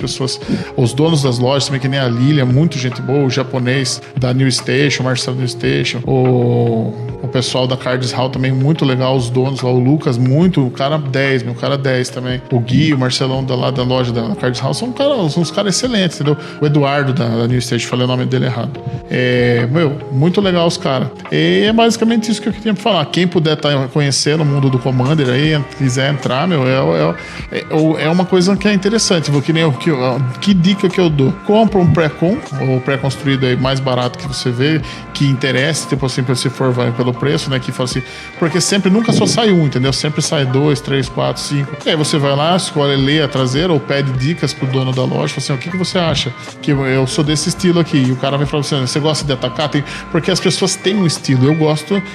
os donos das lojas também, que nem a Lilia, muito gente boa, o japonês da New Station, o Marcelo New Station, o pessoal da Cards Hall também, muito legal, os donos lá, o Lucas, o cara 10, meu cara 10 também. O Gui, o Marcelão da loja da Cards Hall, são uns caras excelentes, entendeu? O Eduardo da New Station, falei o nome dele errado. Muito legal os caras. E é basicamente isso que eu queria falar. Quem puder estar conhecendo o mundo do Commander aí, quiser entrar, é uma coisa que é interessante. Que dica que eu dou? Compra um pré-com, ou pré-construído aí mais barato que você vê, que interessa, tipo assim, se for vai pelo preço, né? Que fala assim, porque nunca só sai um, entendeu? Sempre sai 2, 3, 4, 5. E aí você vai lá, escolhe, lê a traseira ou pede dicas pro dono da loja, fala assim, o que você acha? Que eu sou desse estilo aqui. E o cara vai falar assim, você gosta de atacar? Porque as pessoas têm um estilo.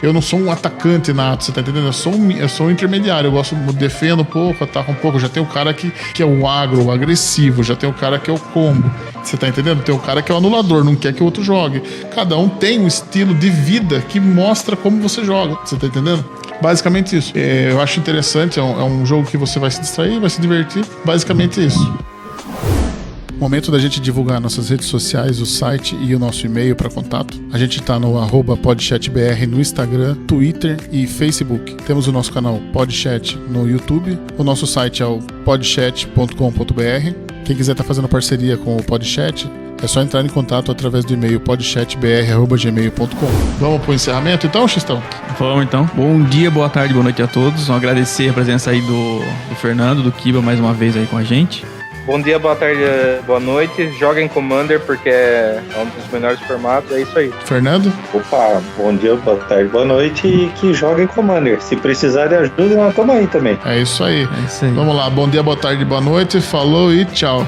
Eu não sou um atacante nato, você tá entendendo? Eu sou um intermediário. Eu defendo um pouco, ataco um pouco. Já tem o cara que é o agro, o agressivo. Já tem o cara que é o combo. Você tá entendendo? Tem o cara que é o anulador, não quer que o outro jogue. Cada um tem um estilo de vida que mostra como você joga. Você tá entendendo? Basicamente isso. Eu acho interessante, é um jogo que você vai se distrair, vai se divertir. Basicamente isso. Momento da gente divulgar nossas redes sociais, o site e o nosso e-mail para contato. A gente está no @podchatbr no Instagram, Twitter e Facebook. Temos o nosso canal Podchat no YouTube. O nosso site é o podchat.com.br. Quem quiser estar fazendo parceria com o Podchat, é só entrar em contato através do e-mail podchatbr@gmail.com. Vamos pro encerramento então, Xistão? Vamos então. Bom dia, boa tarde, boa noite a todos. Vamos agradecer a presença aí do Fernando, do Kiba, mais uma vez aí com a gente. Bom dia, boa tarde, boa noite. Joguem Commander porque é um dos melhores formatos. É isso aí. Fernando? Opa, bom dia, boa tarde, boa noite e que joguem Commander. Se precisar de ajuda, nós estamos aí também. É isso aí. Vamos lá, bom dia, boa tarde, boa noite. Falou e tchau.